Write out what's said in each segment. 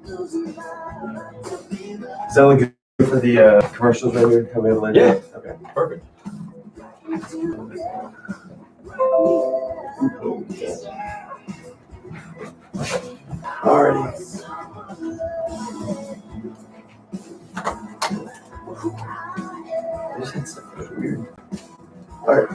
Is that looking good for the commercials right here? Have we have later? Yeah. Okay. Perfect. Alrighty. This is weird. Alright.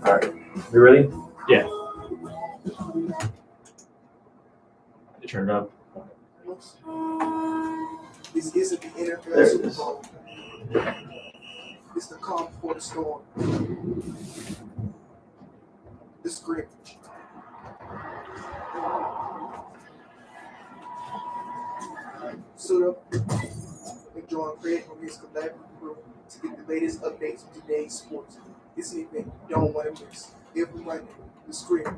Alright. You ready? Yeah. You turned up. This isn't the NFL There it Super is. Bowl. It's the calm before the storm. The scrimmage. Suit up and join Craig from his collaborative group to get the latest updates on today's sports. It's an event you don't want to miss. Every Monday, the scrimmage.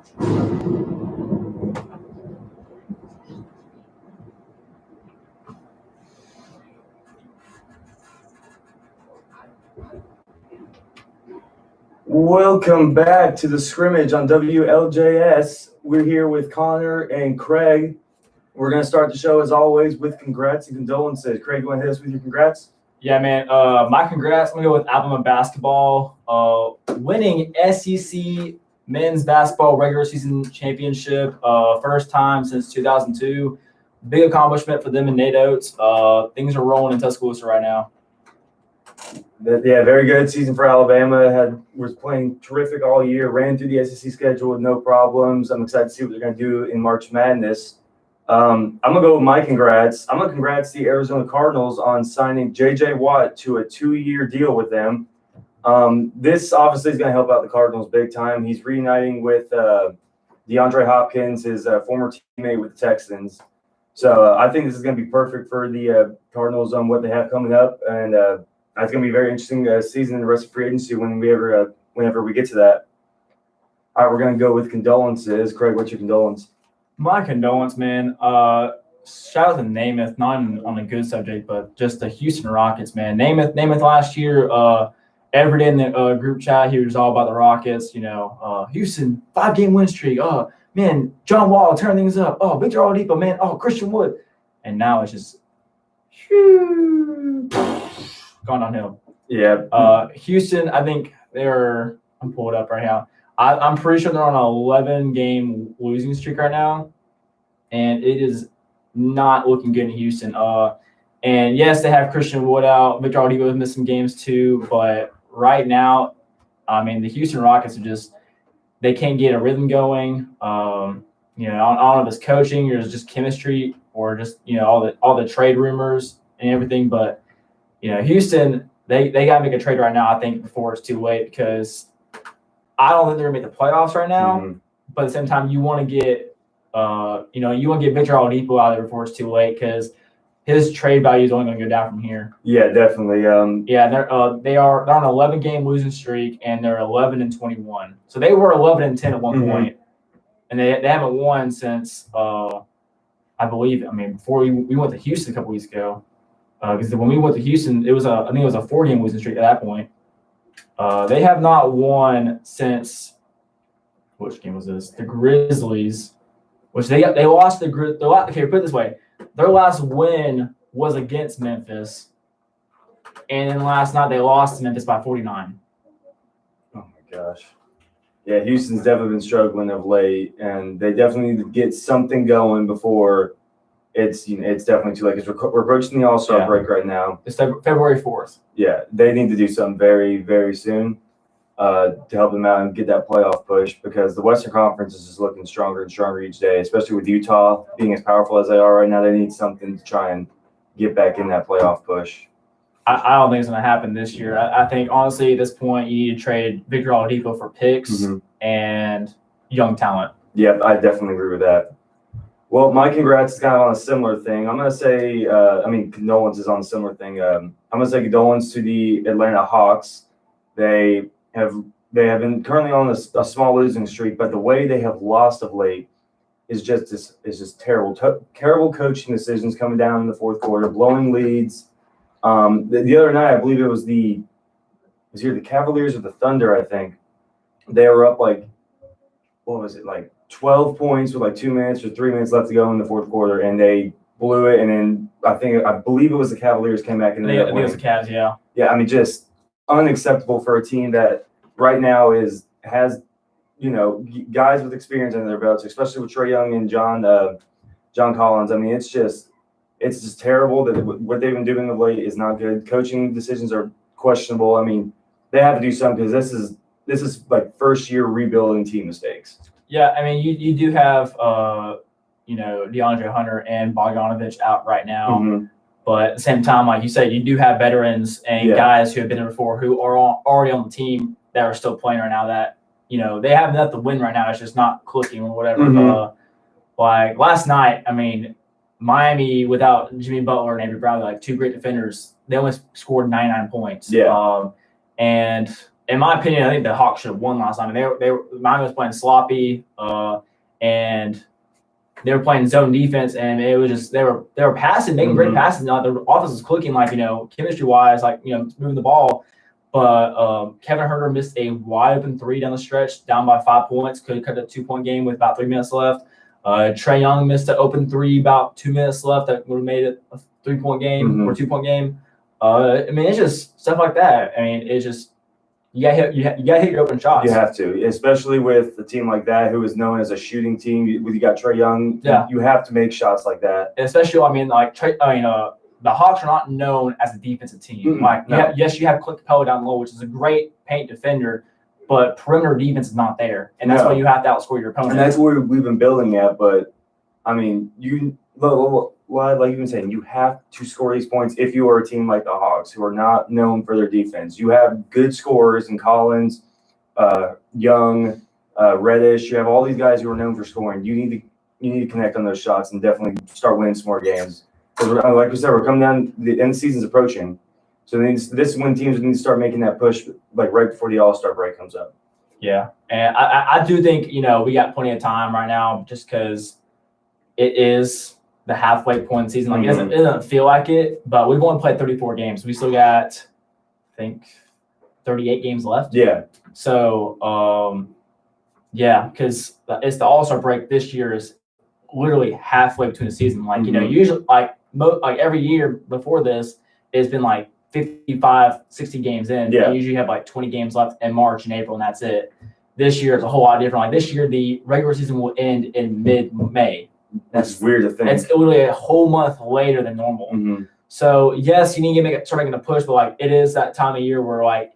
Welcome back to the scrimmage on WLJS. We're here with Connor and Craig. We're going to start the show, as always, with congrats and condolences. Craig, you want to hit us with your congrats? Yeah, man. My congrats. I'm going to go with Alabama basketball. Winning SEC men's basketball regular season championship. First time since 2002. Big accomplishment for them and Nate Oates. Things are rolling in Tuscaloosa right now. Yeah, very good season for Alabama. Was playing terrific all year, ran through the SEC schedule with no problems. I'm excited to see what they're going to do in March Madness. I'm going to go with my congrats. I'm going to congrats the Arizona Cardinals on signing J.J. Watt to a 2-year deal with them. This obviously is going to help out the Cardinals big time. He's reuniting with DeAndre Hopkins, his former teammate with the Texans. So I think this is going to be perfect for the Cardinals on what they have coming up, and it's going to be a very interesting season in the rest of free agency whenever we get to that. All right, we're going to go with condolences. Craig, what's your condolence? My condolence, man. Shout out to Namath, not on a good subject, but just the Houston Rockets, man. Namath last year, every day in the group chat, he was all about the Rockets. Houston 5-game win streak. Oh man, John Wall turn things up. Oh, Victor Oladipo, man. Oh, Christian Wood, and now it's just gone downhill. Yeah. Houston, I think I'm pulled up right now. I'm pretty sure they're on an 11-game losing streak right now, and it is not looking good in Houston. And yes, they have Christian Wood out. Victor Oladipo has missed some games too, but right now, I mean, the Houston Rockets they can't get a rhythm going. I don't know if it's coaching or it's just chemistry or just all the trade rumors and everything, but Houston, they got to make a trade right now, I think, before it's too late, because I don't think they're going to make the playoffs right now. Mm-hmm. But at the same time, you want to get Victor Oladipo out there before it's too late, because his trade value is only going to go down from here. Yeah, definitely. They're on an 11-game losing streak, and they're 11-21. So they were 11-10 at one point, and they haven't won since I believe. I mean, before we went to Houston a couple weeks ago. Because when we went to Houston, I think it was a 4-game losing streak at that point. They have not won since, which game was this? The Grizzlies, which they lost okay, put it this way. Their last win was against Memphis, and then last night they lost to Memphis by 49. Oh, my gosh. Yeah, Houston's definitely been struggling of late, and they definitely need to get something going before it's definitely too late, because we're approaching the All-Star break right now. It's February 4th. Yeah, they need to do something very, very soon to help them out and get that playoff push, because the Western Conference is just looking stronger and stronger each day, especially with Utah being as powerful as they are right now. They need something to try and get back in that playoff push. I don't think it's going to happen this year. I think, honestly, at this point, you need to trade Victor Oladipo for picks and young talent. Yep, I definitely agree with that. Well, my congrats is kind of on a similar thing. I'm going to say, condolences on a similar thing. I'm going to say condolence to the Atlanta Hawks. They have been currently on a small losing streak, but the way they have lost of late is just terrible. Terrible coaching decisions coming down in the fourth quarter, blowing leads. The other night, I believe it was either the Cavaliers or the Thunder, I think. they were up like, what was it, like 12 points with like 2 minutes or 3 minutes left to go in the fourth quarter, and they blew it. And then I believe it was the Cavaliers came back and I think it was the Cavs, yeah. Yeah, I mean, just unacceptable for a team that right now has guys with experience under their belts, especially with Trae Young and John Collins. I mean, it's just terrible that what they've been doing of late is not good. Coaching decisions are questionable. I mean, they have to do something because this is like first year rebuilding team mistakes. Yeah, I mean, you do have DeAndre Hunter and Bogdanovich out right now. Mm-hmm. But at the same time, like you said, you do have veterans and guys who have been there before who are already on the team that are still playing right now that, they have enough to win right now. It's just not clicking or whatever. Mm-hmm. Like last night, I mean, Miami without Jimmy Butler and Avery Bradley, like two great defenders, they only scored 99 points. Yeah. And in my opinion, I think the Hawks should have won last night. I mean, Miami was playing sloppy, and they were playing zone defense, and it was just they were passing, making great passes. Now the offense was clicking, like chemistry wise, like moving the ball. But Kevin Huerter missed a wide open three down the stretch, down by 5 points. Could have cut a 2-point game with about 3 minutes left. Trae Young missed an open three about 2 minutes left that would have made it a 3-point game or 2-point game. I mean, it's just stuff like that. I mean, it's just you gotta hit your open shots. You have to, especially with a team like that who is known as a shooting team. You got Trae Young. Yeah. You have to make shots like that. Especially, I mean, like the Hawks are not known as a defensive team. You have Clint Capella down low, which is a great paint defender, but perimeter defense is not there, and that's why you have to outscore your opponent. And that's where we've been building at. But I mean, like you've been saying, you have to score these points if you are a team like the Hawks, who are not known for their defense. You have good scorers in Collins, Young, Reddish. You have all these guys who are known for scoring. You need to connect on those shots and definitely start winning some more games. Because like we said, we're coming down. The end of the season's approaching, so this is when teams need to start making that push, like right before the All-Star break comes up. Yeah, and I do think we got plenty of time right now, just because it is the halfway point in the season. Like it doesn't feel like it, but we've only played 34 games. We still got, I think, 38 games left. Yeah. So, because it's the All-Star break this year is literally halfway between the season. Like usually like every year before this, it's been like 55, 60 games in. Yeah. And usually have like 20 games left in March and April, and that's it. This year it's a whole lot different. Like this year, the regular season will end in mid-May. That's weird to think. It's literally a whole month later than normal. Mm-hmm. So yes, you need to start making a push, but like it is that time of year where like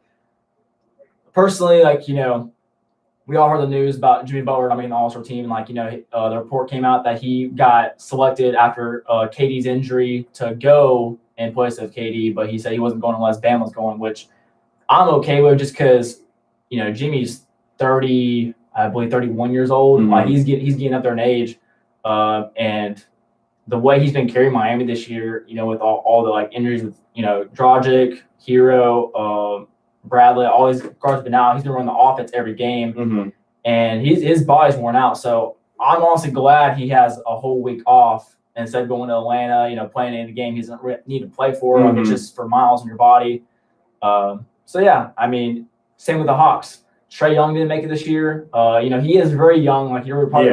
personally, like we all heard the news about Jimmy Butler not making the All-Star team. Like the report came out that he got selected after KD's injury to go in place of KD, but he said he wasn't going unless Bam was going, which I'm okay with, just because Jimmy's 30, I believe 31 years old. Mm-hmm. Like he's getting up there in age. And the way he's been carrying Miami this year, with all the like injuries with, Dragic, Hero, Bradley, all these guards have been out. He's been running the offense every game, and his body's worn out. So I'm honestly glad he has a whole week off instead of going to Atlanta, playing in the game he doesn't need to play for. Like it's just for miles on your body. So yeah, I mean, same with the Hawks. Trae Young didn't make it this year. He is very young. Like he probably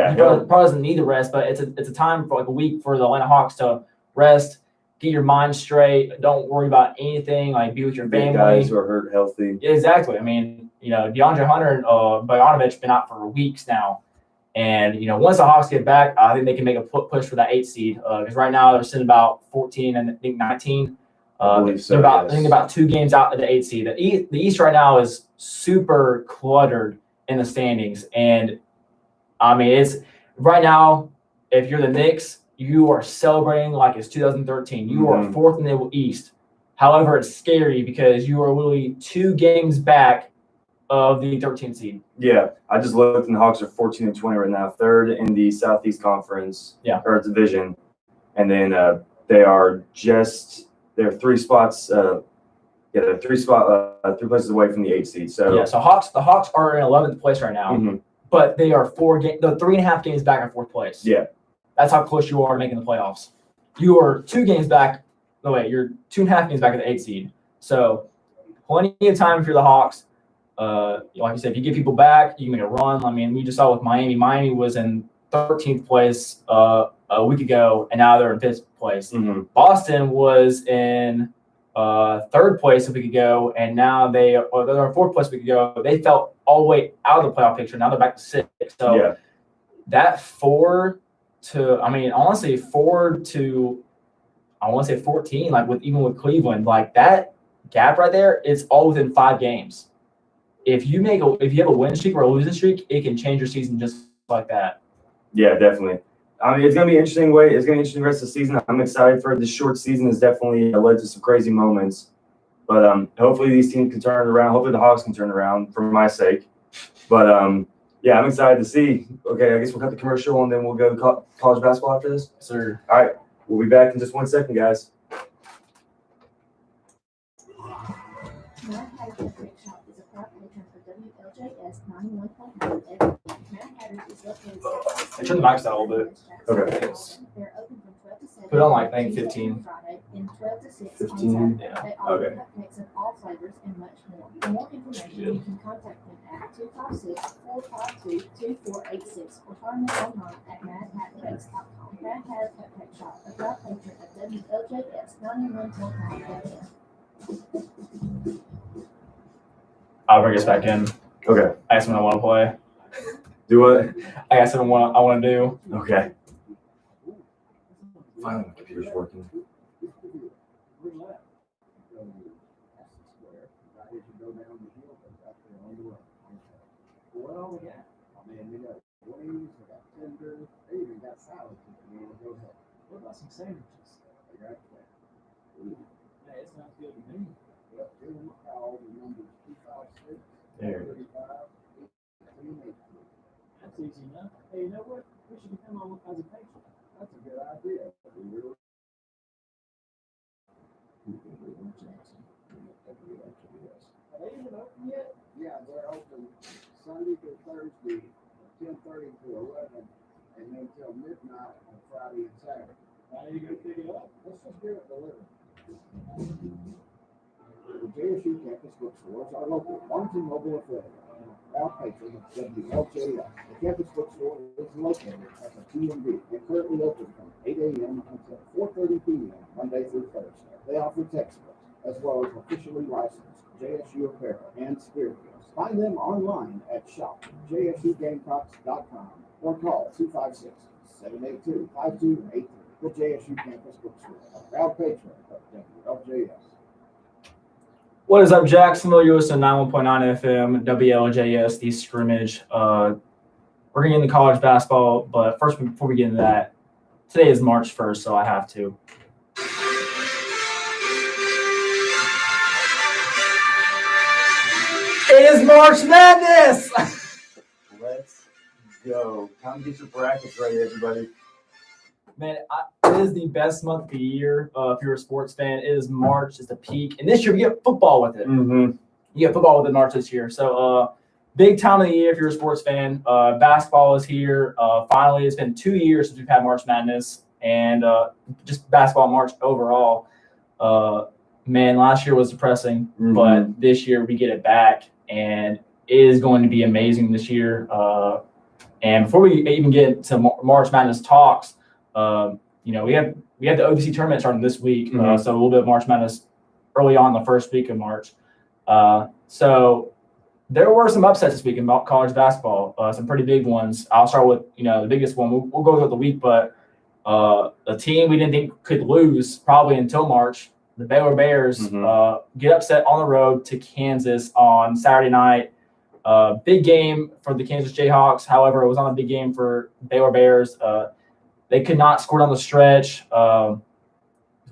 doesn't need the rest, but it's a time for like a week for the Atlanta Hawks to rest, get your mind straight. Don't worry about anything. Like be with your family. Guys who are hurt, healthy. Yeah, exactly. I mean, DeAndre Hunter and Bogdanovich been out for weeks now, and once the Hawks get back, I think they can make a push for that 8 seed. Because right now they're sitting about 14 and I think 19. I believe so, I think about 2 games out of the 8 seed. The East right now is super cluttered in the standings, and I mean it's right now. If you're the Knicks, you are celebrating like it's 2013. You are 4th in the East. However, it's scary because you are literally 2 games back of the 13th seed. Yeah, I just looked, and the Hawks are 14-20 right now, 3rd in the Southeast Conference or division, and then they're 3 spots. They're 3 places away from the 8 seed. So the Hawks are in 11th place right now, but they are 3.5 games back in 4th place. Yeah, that's how close you are to making the playoffs. You are 2 games back. No wait, you're 2.5 games back at the 8 seed. So plenty of time for the Hawks. like you said, if you get people back, you can make a run. I mean, we just saw with Miami. Miami was in 13th place a week ago, and now they're in 5th place. Mm-hmm. Boston was in 3rd place a week ago, and now they're in 4th place a week ago. They fell all the way out of the playoff picture. Now they're back to 6th. So that 4 to, I mean, honestly, 4 to, I want to say 14, like even with Cleveland, like that gap right there, it's all within 5 games. If you have a win streak or a losing streak, it can change your season just like that. Yeah, definitely. I mean, it's gonna be an interesting way. It's gonna be interesting rest of the season. I'm excited for it. This short season has definitely led to some crazy moments, but hopefully these teams can turn it around. Hopefully the Hawks can turn it around for my sake. But yeah, I'm excited to see. Okay, I guess we'll cut the commercial and then we'll go to college basketball after this. Yes, sir. All right, we'll be back in just 1 second, guys. Mad Hatters Pet Shop is a proud patron for WLJS 91.9 Mad Hatters is located Hey, turn the mics down a little bit. Okay. They're open from 12 to 7. Put on, like, I think Tuesday 15. and Friday, and 12 to 6 15? on Saturday. Yeah. They offer Okay. cupcakes in all flavors and much more. For more information, you can contact them at 256-452-2486 or find them online at madhatcakes.com. Mad Hatter Cupcake Shop, a proud patron of WLJS 91.9 FM. I'll bring us back in. Okay. I got something I want to play. Do it. I got something I want to do. Okay. Finally, my computer's working. Well, yeah. I mean, we got wings, we got tenders, they even got salads if you want to go ahead. What about some sandwiches? They got that. Ooh. Yeah, it sounds good to me. Well, give them a call. The number is 256 There. 35 1883. That's easy enough. Hey, you know what? We should become on as a patron. That's a good idea. We really. Are they even open yet? Yeah, they're open Sunday to Thursday, 10:30 to 11, and then till midnight on Friday and Saturday. How are you going to pick it up? Let's just get it delivered. The JSU campus bookstores are local, Warrenton Mobile affiliate, and a proud patron of WLJS. The campus bookstore is located at the P&B and currently open from 8 a.m. until 4:30 p.m. Monday through Thursday. They offer textbooks as well as officially licensed JSU apparel and spirit goods. Find them online at shop.jsugamecocks.com or call 256-782-5283. The JSU Campus Bookstore, a proud patron of WLJS. What is up, Jacksonville? You're listening to 91.9 FM, WLJS, the Scrimmage. We're going to get into college basketball, but first, before we get into that, today is March 1st, so I have to. It is March Madness! Let's go. Time to get your brackets ready, everybody. Man, it is the best month of the year if you're a sports fan. It is March. It's the peak. And this year, we get football with it. Mm-hmm. You get football with it in March this year. So, big time of the year if you're a sports fan. Basketball is here. Finally, it's been 2 years since we've had March Madness. And just basketball March overall. Man, last year was depressing. Mm-hmm. But this year, we get it back. And it is going to be amazing this year. And before we even get to March Madness talks, we have the OVC tournament starting this week, so a little bit of March Madness early on the first week of March. So there were some upsets this week in college basketball, some pretty big ones. I'll start with the biggest one. We'll go through the week, but the team we didn't think could lose probably until March, the Baylor Bears, get upset on the road to Kansas on Saturday night. Big game for the Kansas Jayhawks. However, it was not a big game for Baylor Bears. They could not score down the stretch. Was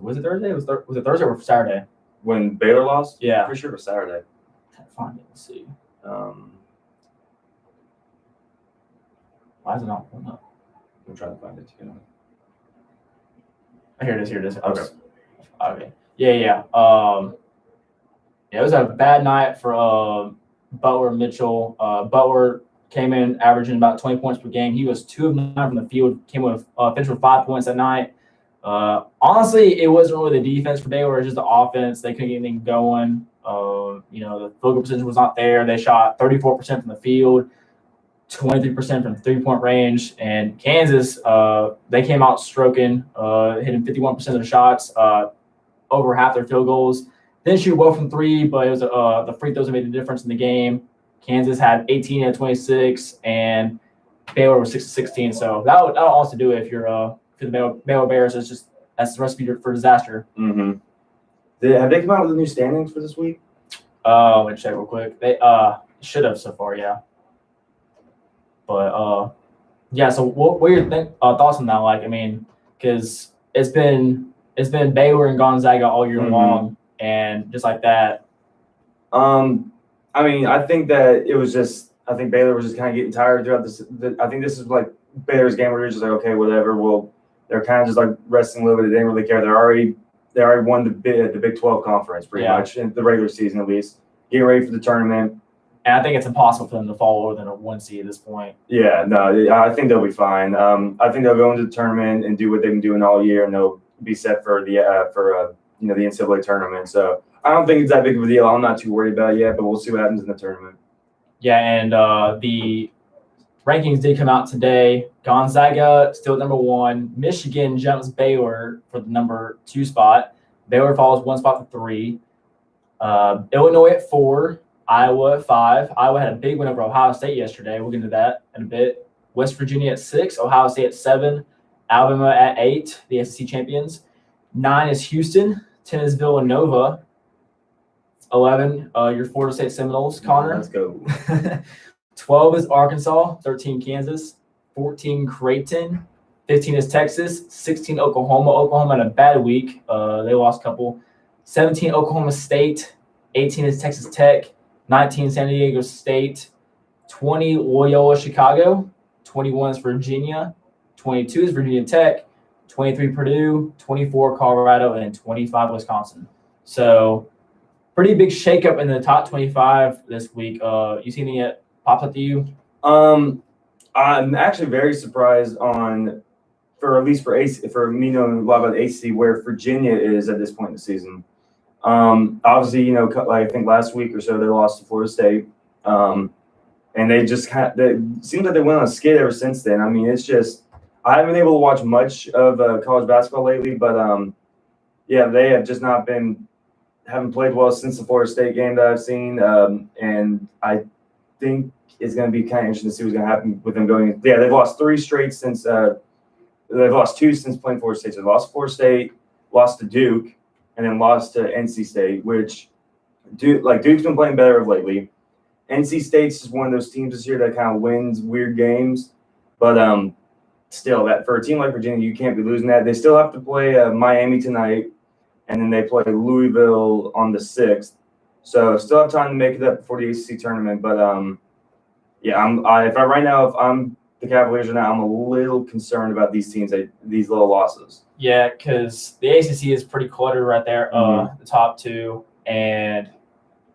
it Thursday? Was it Thursday or Saturday? When Baylor lost? Yeah. Pretty sure it was Saturday. Find it. Let's see. Um, Why is it not pulling up? I'm trying to find it too. Oh, here it is. Here it is. Okay. Okay. Yeah. It was a bad night for Butler Mitchell. Butler came in averaging about 20 points per game. He was 2 of 9 from the field. Finished with 5 points that night. Honestly, it wasn't really the defense for Baylor. It was just the offense. They couldn't get anything going. The field goal percentage was not there. They shot 34% from the field, 23% from 3-point range. And Kansas, they came out stroking, hitting 51% of the shots, over half their field goals. Didn't shoot well from three, but it was the free throws that made the difference in the game. Kansas had 18 out of 26, and Baylor was 6 of 16. So that'll also do it if you're for the Baylor Bears. That's the recipe for disaster. Mm-hmm. Have they come out with the new standings for this week? Let me check real quick. They should have so far, yeah. But yeah. So what are your thoughts on that? Like, I mean, because it's been Baylor and Gonzaga all year long, and just like that. I mean, I think that it was just. I think Baylor was just kind of getting tired throughout this. I think this is like Baylor's game where you're just like, okay, whatever. Well, they're kind of just like resting a little bit. They didn't really care. They already won the Big 12 conference pretty much in the regular season at least. Getting ready for the tournament. And I think it's impossible for them to fall lower than a 1 seed at this point. Yeah, no, I think they'll be fine. I think they'll go into the tournament and do what they've been doing all year, and they'll be set for the the NCAA tournament. So I don't think it's that big of a deal. I'm not too worried about it yet, but we'll see what happens in the tournament. Yeah, and the rankings did come out today. Gonzaga still at number 1. Michigan jumps Baylor for the number 2 spot. Baylor falls 1 spot to 3. Illinois at 4. Iowa at 5. Iowa had a big win over Ohio State yesterday. We'll get into that in a bit. West Virginia at 6. Ohio State at 7. Alabama at 8, the SEC champions. 9 is Houston. 10 is Villanova. 11, your Florida State Seminoles, Connor. Let's go. 12 is Arkansas. 13, Kansas. 14, Creighton. 15 is Texas. 16, Oklahoma. Oklahoma had a bad week. They lost a couple. 17, Oklahoma State. 18 is Texas Tech. 19, San Diego State. 20, Loyola Chicago. 21 is Virginia. 22 is Virginia Tech. 23, Purdue. 24, Colorado. And 25, Wisconsin. So pretty big shakeup in the top 25 this week. You see anything that pops up to you? I'm actually very surprised for me knowing a lot about the ACC where Virginia is at this point in the season. Obviously, I think last week or so they lost to Florida State, and they just it seems like they went on a skid ever since then. I mean, it's just I haven't been able to watch much of college basketball lately, but they have just haven't played well since the Florida State game that I've seen, and I think it's going to be kind of interesting to see what's going to happen with them going. Yeah, they've lost 3 straight since they've lost 2 since playing Florida State. So they lost to Florida State, lost to Duke, and then lost to NC State, which Duke's been playing better of lately. NC State's just one of those teams this year that kind of wins weird games, but still, that for a team like Virginia, you can't be losing that. They still have to play Miami tonight, and then they play Louisville on the 6th. So still have time to make it up before the ACC tournament. But if I'm the Cavaliers right now, I'm a little concerned about these teams, these little losses. Yeah, because the ACC is pretty cluttered right there, the top 2. And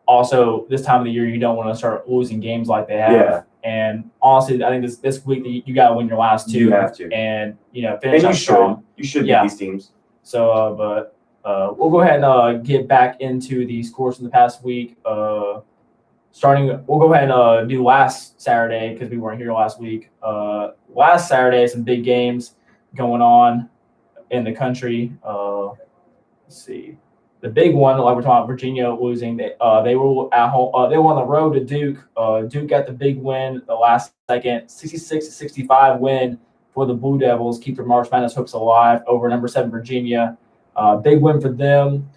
also, this time of the year, you don't want to start losing games like they have. Yeah. And honestly, I think this week you got to win your last 2. You have to. And, finish and strong. You should beat these teams. So, we'll go ahead and get back into the scores from the past week. We'll go ahead and do last Saturday because we weren't here last week. Last Saturday, some big games going on in the country. Let's see. The big one, like we're talking about, Virginia losing. They were at home. They were on the road to Duke. Duke got the big win, the last second, 66-65 win for the Blue Devils. Keep their March Madness hopes alive over number 7 Virginia. Big win for them.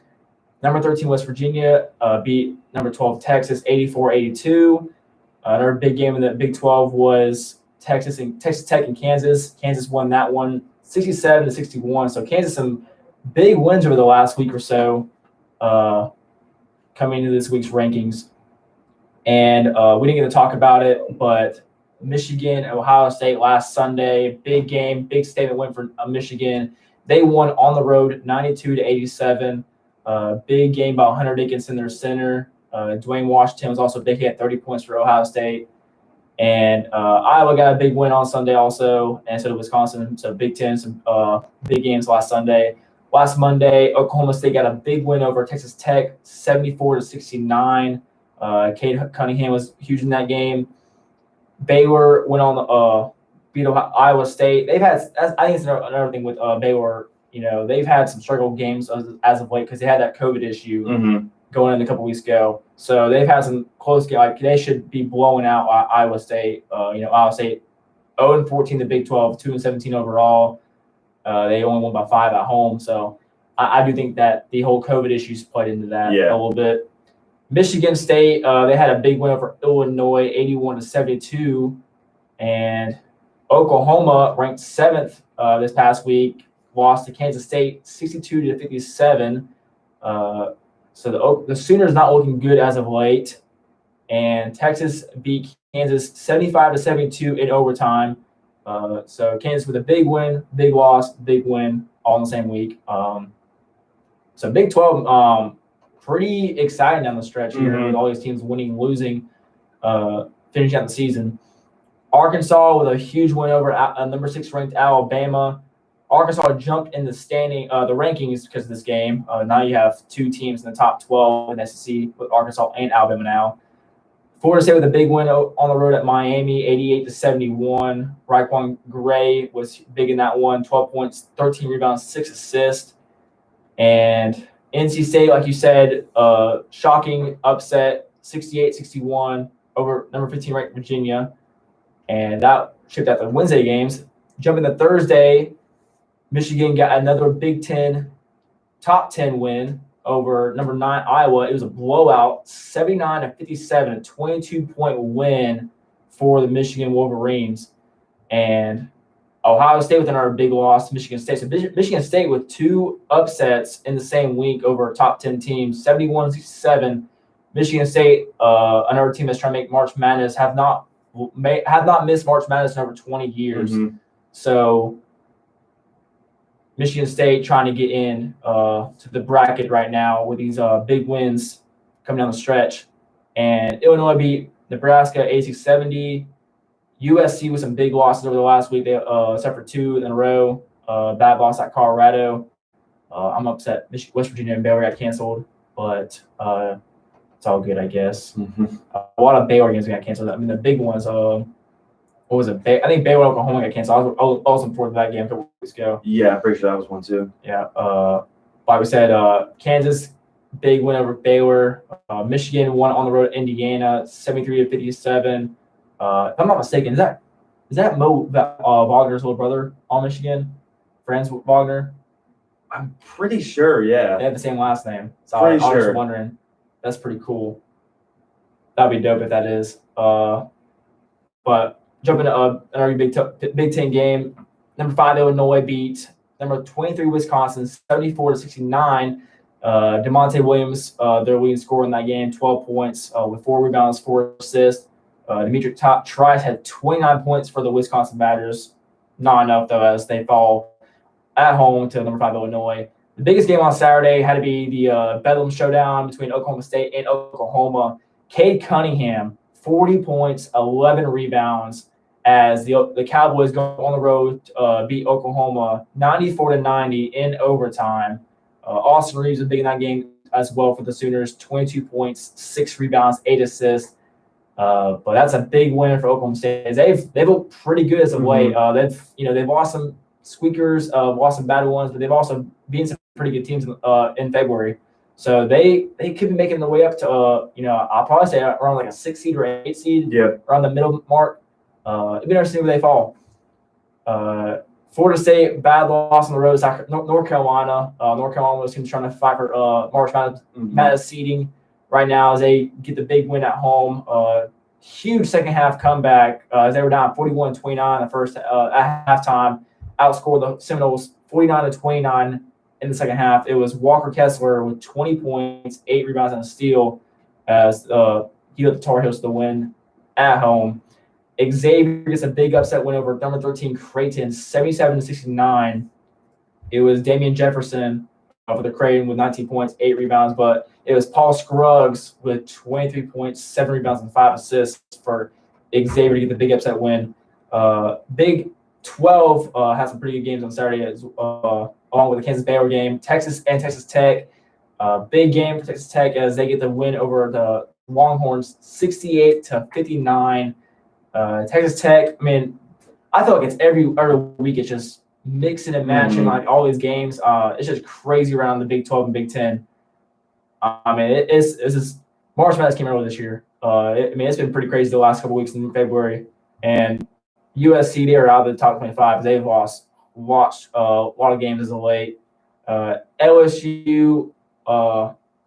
Number 13 West Virginia beat number 12 Texas 84-82. Another big game in the Big 12 was Texas Tech and Kansas. Kansas won that one 67-61. So Kansas some big wins over the last week or so coming into this week's rankings. And we didn't get to talk about it, but Michigan and Ohio State last Sunday, big game, big statement win for Michigan. They won on the road 92-87. Big game by Hunter Dickinson, their center. Dwayne Washington was also big. He had 30 points for Ohio State. And Iowa got a big win on Sunday also, and so did Wisconsin. So Big Ten, some big games last Sunday. Last Monday, Oklahoma State got a big win over Texas Tech, 74-69. Cade Cunningham was huge in that game. Baylor went on beat Iowa State. They've had, I think it's another thing with Baylor. They've had some struggle games as of late because they had that COVID issue going in a couple weeks ago. So they've had some close games. Like they should be blowing out Iowa State. Iowa State 0-14 the Big 12, 2-17 overall. They only won by 5 at home. So I do think that the whole COVID issues played into that a little bit. Michigan State, they had a big win over Illinois, 81-72. And Oklahoma, ranked 7th this past week, lost to Kansas State, 62-57. So the Sooners not looking good as of late. And Texas beat Kansas 75-72 in overtime. So Kansas with a big win, big loss, big win, all in the same week. So Big 12, pretty exciting down the stretch here with all these teams winning, losing, finishing out the season. Arkansas with a huge win over number 6 ranked Alabama. Arkansas jumped in the rankings because of this game. Now you have 2 teams in the top 12 in the SEC with Arkansas and Alabama now. Florida State with a big win on the road at Miami, 88-71. Raekwon Gray was big in that one, 12 points, 13 rebounds, 6 assists. And NC State, like you said, shocking upset, 68-61 over number 15 ranked Virginia. And that shipped out the Wednesday games. Jumping to Thursday, Michigan got another Big Ten top 10 win over number 9 Iowa. It was a blowout, 79-57, a 22-point win for the Michigan Wolverines. And Ohio State with another big loss to Michigan State. So Michigan State with 2 upsets in the same week over top 10 teams, 71-67. Michigan State, another team that's trying to make March Madness, have not missed March Madness in over 20 years. So Michigan State trying to get in to the bracket right now with these big wins coming down the stretch. And Illinois beat Nebraska 86-70. USC with some big losses over the last week. They except for 2 in a row. Bad loss at Colorado. I'm upset. West Virginia and Baylor got canceled, but it's all good, I guess. A lot of Baylor games got canceled. I mean, the big ones. What was it? I think Baylor Oklahoma got canceled. I was looking forward to that game a couple weeks ago. Yeah, I'm pretty sure that was one too. Yeah. Like we said, Kansas big win over Baylor. Michigan won on the road at Indiana, 73-57. If I'm not mistaken, is that Mo Wagner's little brother on Michigan? Friends with Wagner? I'm pretty sure, yeah. They have the same last name. So I was just wondering. That's pretty cool. That'd be dope if that is. But jumping to another Big Ten game, number 5 Illinois beat number 23 Wisconsin, 74-69. DeMonte Williams, their leading scorer in that game, 12 points with 4 rebounds, 4 assists. Dimitri Trice had 29 points for the Wisconsin Badgers. Not enough, though, as they fall at home to number 5 Illinois. The biggest game on Saturday had to be the Bedlam showdown between Oklahoma State and Oklahoma. Cade Cunningham, 40 points, 11 rebounds, as the Cowboys go on the road beat Oklahoma 94-90 in overtime. Austin Reeves was big in that game as well for the Sooners, 22 points, 6 rebounds, 8 assists. But that's a big win for Oklahoma State. They've looked pretty good as of late. They've lost some squeakers, lost some bad ones, but they've also beaten some pretty good teams in February. So they could be making their way up to I'll probably say around like a 6 seed or 8 seed, around the middle mark. It'd be interesting where they fall. Florida State, bad loss on the road. North Carolina. North Carolina was trying to fight for March Madness seeding right now as they get the big win at home. Huge second half comeback as they were down 41-29 the first at halftime. Outscored the Seminoles 49-29 in the second half. It was Walker Kessler with 20 points, 8 rebounds, and a steal as he led the Tar Heels to the win at home. Xavier gets a big upset win over number 13 Creighton, 77-69. It was Damian Jefferson for the Creighton with 19 points, 8 rebounds, but it was Paul Scruggs with 23 points, 7 rebounds, and 5 assists for Xavier to get the big upset win. Big 12 had some pretty good games on Saturday along with the Kansas Baylor game. Texas and Texas Tech, big game for Texas Tech as they get the win over the Longhorns, 68-59. Texas Tech, I mean, I feel like it's every week it's just mixing and matching like all these games. It's just crazy around the Big 12 and Big 10. I mean, it's just March Madness came early this year. It's been pretty crazy the last couple weeks in February. And USC, they are out of the top 25. They've watched a lot of games as of late. LSU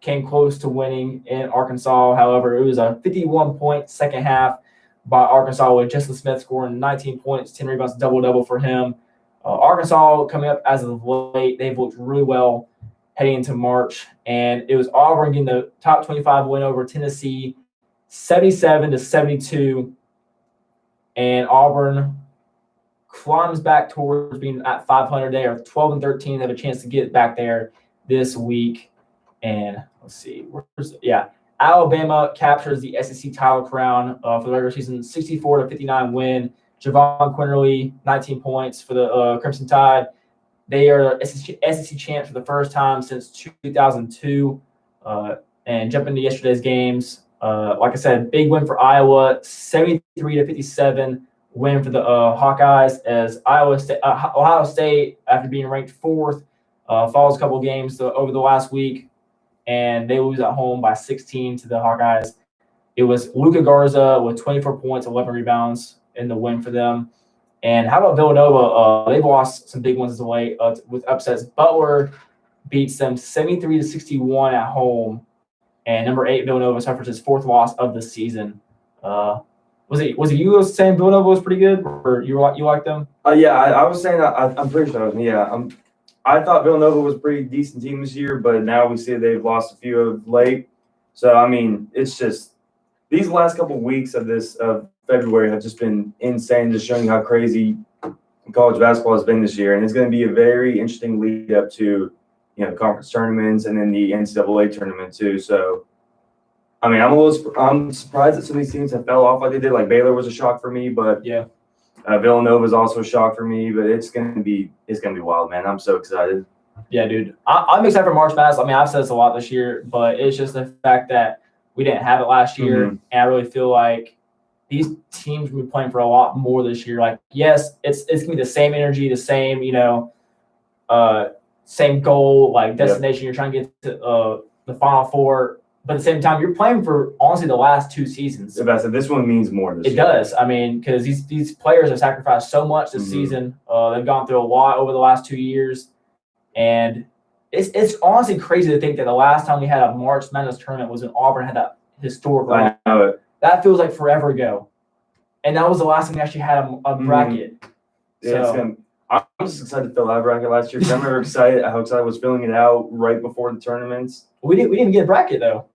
came close to winning in Arkansas. However, it was a 51-point second half by Arkansas with Justin Smith scoring 19 points, 10 rebounds, double-double for him. Arkansas coming up as of late, they've looked really well heading into March. And it was Auburn getting the top 25 win over Tennessee, 77-72. And Auburn climbs back towards being at 500. They are 12-13. They have a chance to get back there this week. And let's see. Alabama captures the SEC title crown for the regular season, 64-59 win. Javon Quinterly, 19 points for the Crimson Tide. They are SEC champs for the first time since 2002. And jump into yesterday's games. Like I said, big win for Iowa, 73-57 win for the Hawkeyes as Ohio State, after being ranked fourth, follows a couple of games over the last week, and they lose at home by 16 to the Hawkeyes. It was Luka Garza with 24 points, 11 rebounds in the win for them. And how about Villanova? They've lost some big ones as of late with upsets. Butler beats them 73-61 at home. And number 8, Villanova suffers his 4th loss of the season. Was it you saying Villanova was pretty good, or you like them? Yeah, I was saying I'm pretty sure that was me. Yeah, I thought Villanova was a pretty decent team this year, but now we see they've lost a few of late. So I mean, it's just these last couple of weeks of February have just been insane, just showing how crazy college basketball has been this year, and it's going to be a very interesting lead up to conference tournaments and then the NCAA tournament too. So, I mean, I'm surprised that some of these teams have fell off like they did. Like Baylor was a shock for me, but yeah, Villanova is also a shock for me. But it's gonna be wild, man. I'm so excited. Yeah, dude, I'm excited for March Madness. I mean, I've said this a lot this year, but it's just the fact that we didn't have it last year, and I really feel like these teams will be playing for a lot more this year. Like, yes, it's gonna be the same energy, the same same goal, like destination. You're trying to get to the Final Four, but at the same time, you're playing for honestly the last 2 seasons. Sebastian, this one means more this year. It does. I mean, because these players have sacrificed so much this season. They've gone through a lot over the last 2 years, and it's honestly crazy to think that the last time we had a March Madness tournament was when Auburn had that historical. I know it. That feels like forever ago, and that was the last time we actually had a bracket. Yeah, I'm just excited to fill that bracket last year because I remember how excited I was filling it out right before the tournaments. We didn't get a bracket though.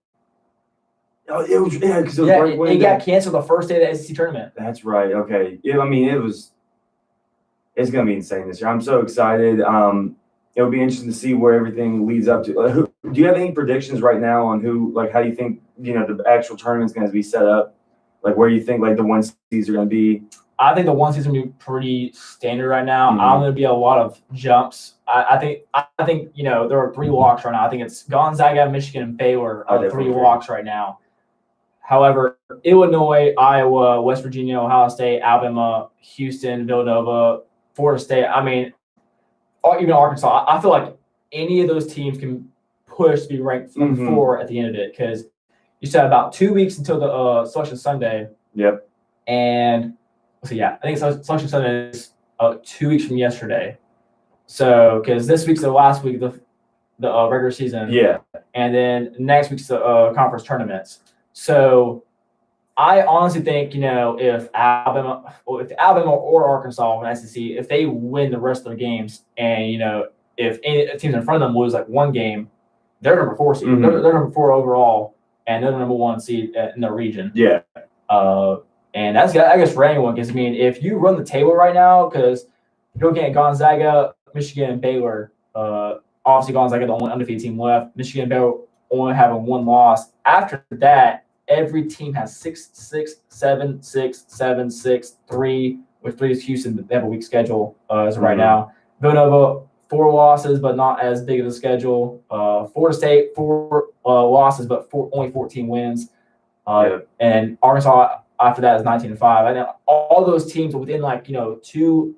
Oh, because it was right when it got canceled the first day of the SEC tournament. That's right. Okay. Yeah, I mean, it's going to be insane this year. I'm so excited. It'll be interesting to see where everything leads up to. Do you have any predictions right now on how do you think, the actual tournament's going to be set up? Like, where you think, the 1 seeds are going to be? I think the 1 seeds are going to be pretty standard right now. I'm going to be a lot of jumps. I think there are 3 locks right now. I think it's Gonzaga, Michigan, and Baylor are the 3 locks right now. However, Illinois, Iowa, West Virginia, Ohio State, Alabama, Houston, Villanova, Florida State, I mean, even Arkansas, I feel like any of those teams can push to be ranked 4 at the end of it because you still have about 2 weeks until the Selection Sunday. Yep. And I think Selection Sunday is 2 weeks from yesterday. So, because this week's the last week of the regular season. Yeah. And then next week's the conference tournaments. So, I honestly think, if Alabama or Arkansas in SEC, if they win the rest of their games and, if any teams in front of them lose like 1 game, they're number 4 seed. They're number 4 overall, and they're the number 1 seed in their region. Yeah. And that's, I guess, for anyone, because, I mean, if you run the table right now, because you're looking at Gonzaga, Michigan, and Baylor, obviously Gonzaga, the only undefeated team left. Michigan and Baylor only having 1 loss. After that, every team has 6, 6, 7, 6, 7, 6, 3, with 3 is Houston. They have a weak schedule as of right now. Villanova 4 losses, but not as big of a schedule. Florida State, 4 losses, but only 14 wins. And Arkansas after that is 19-5. And all those teams are within two.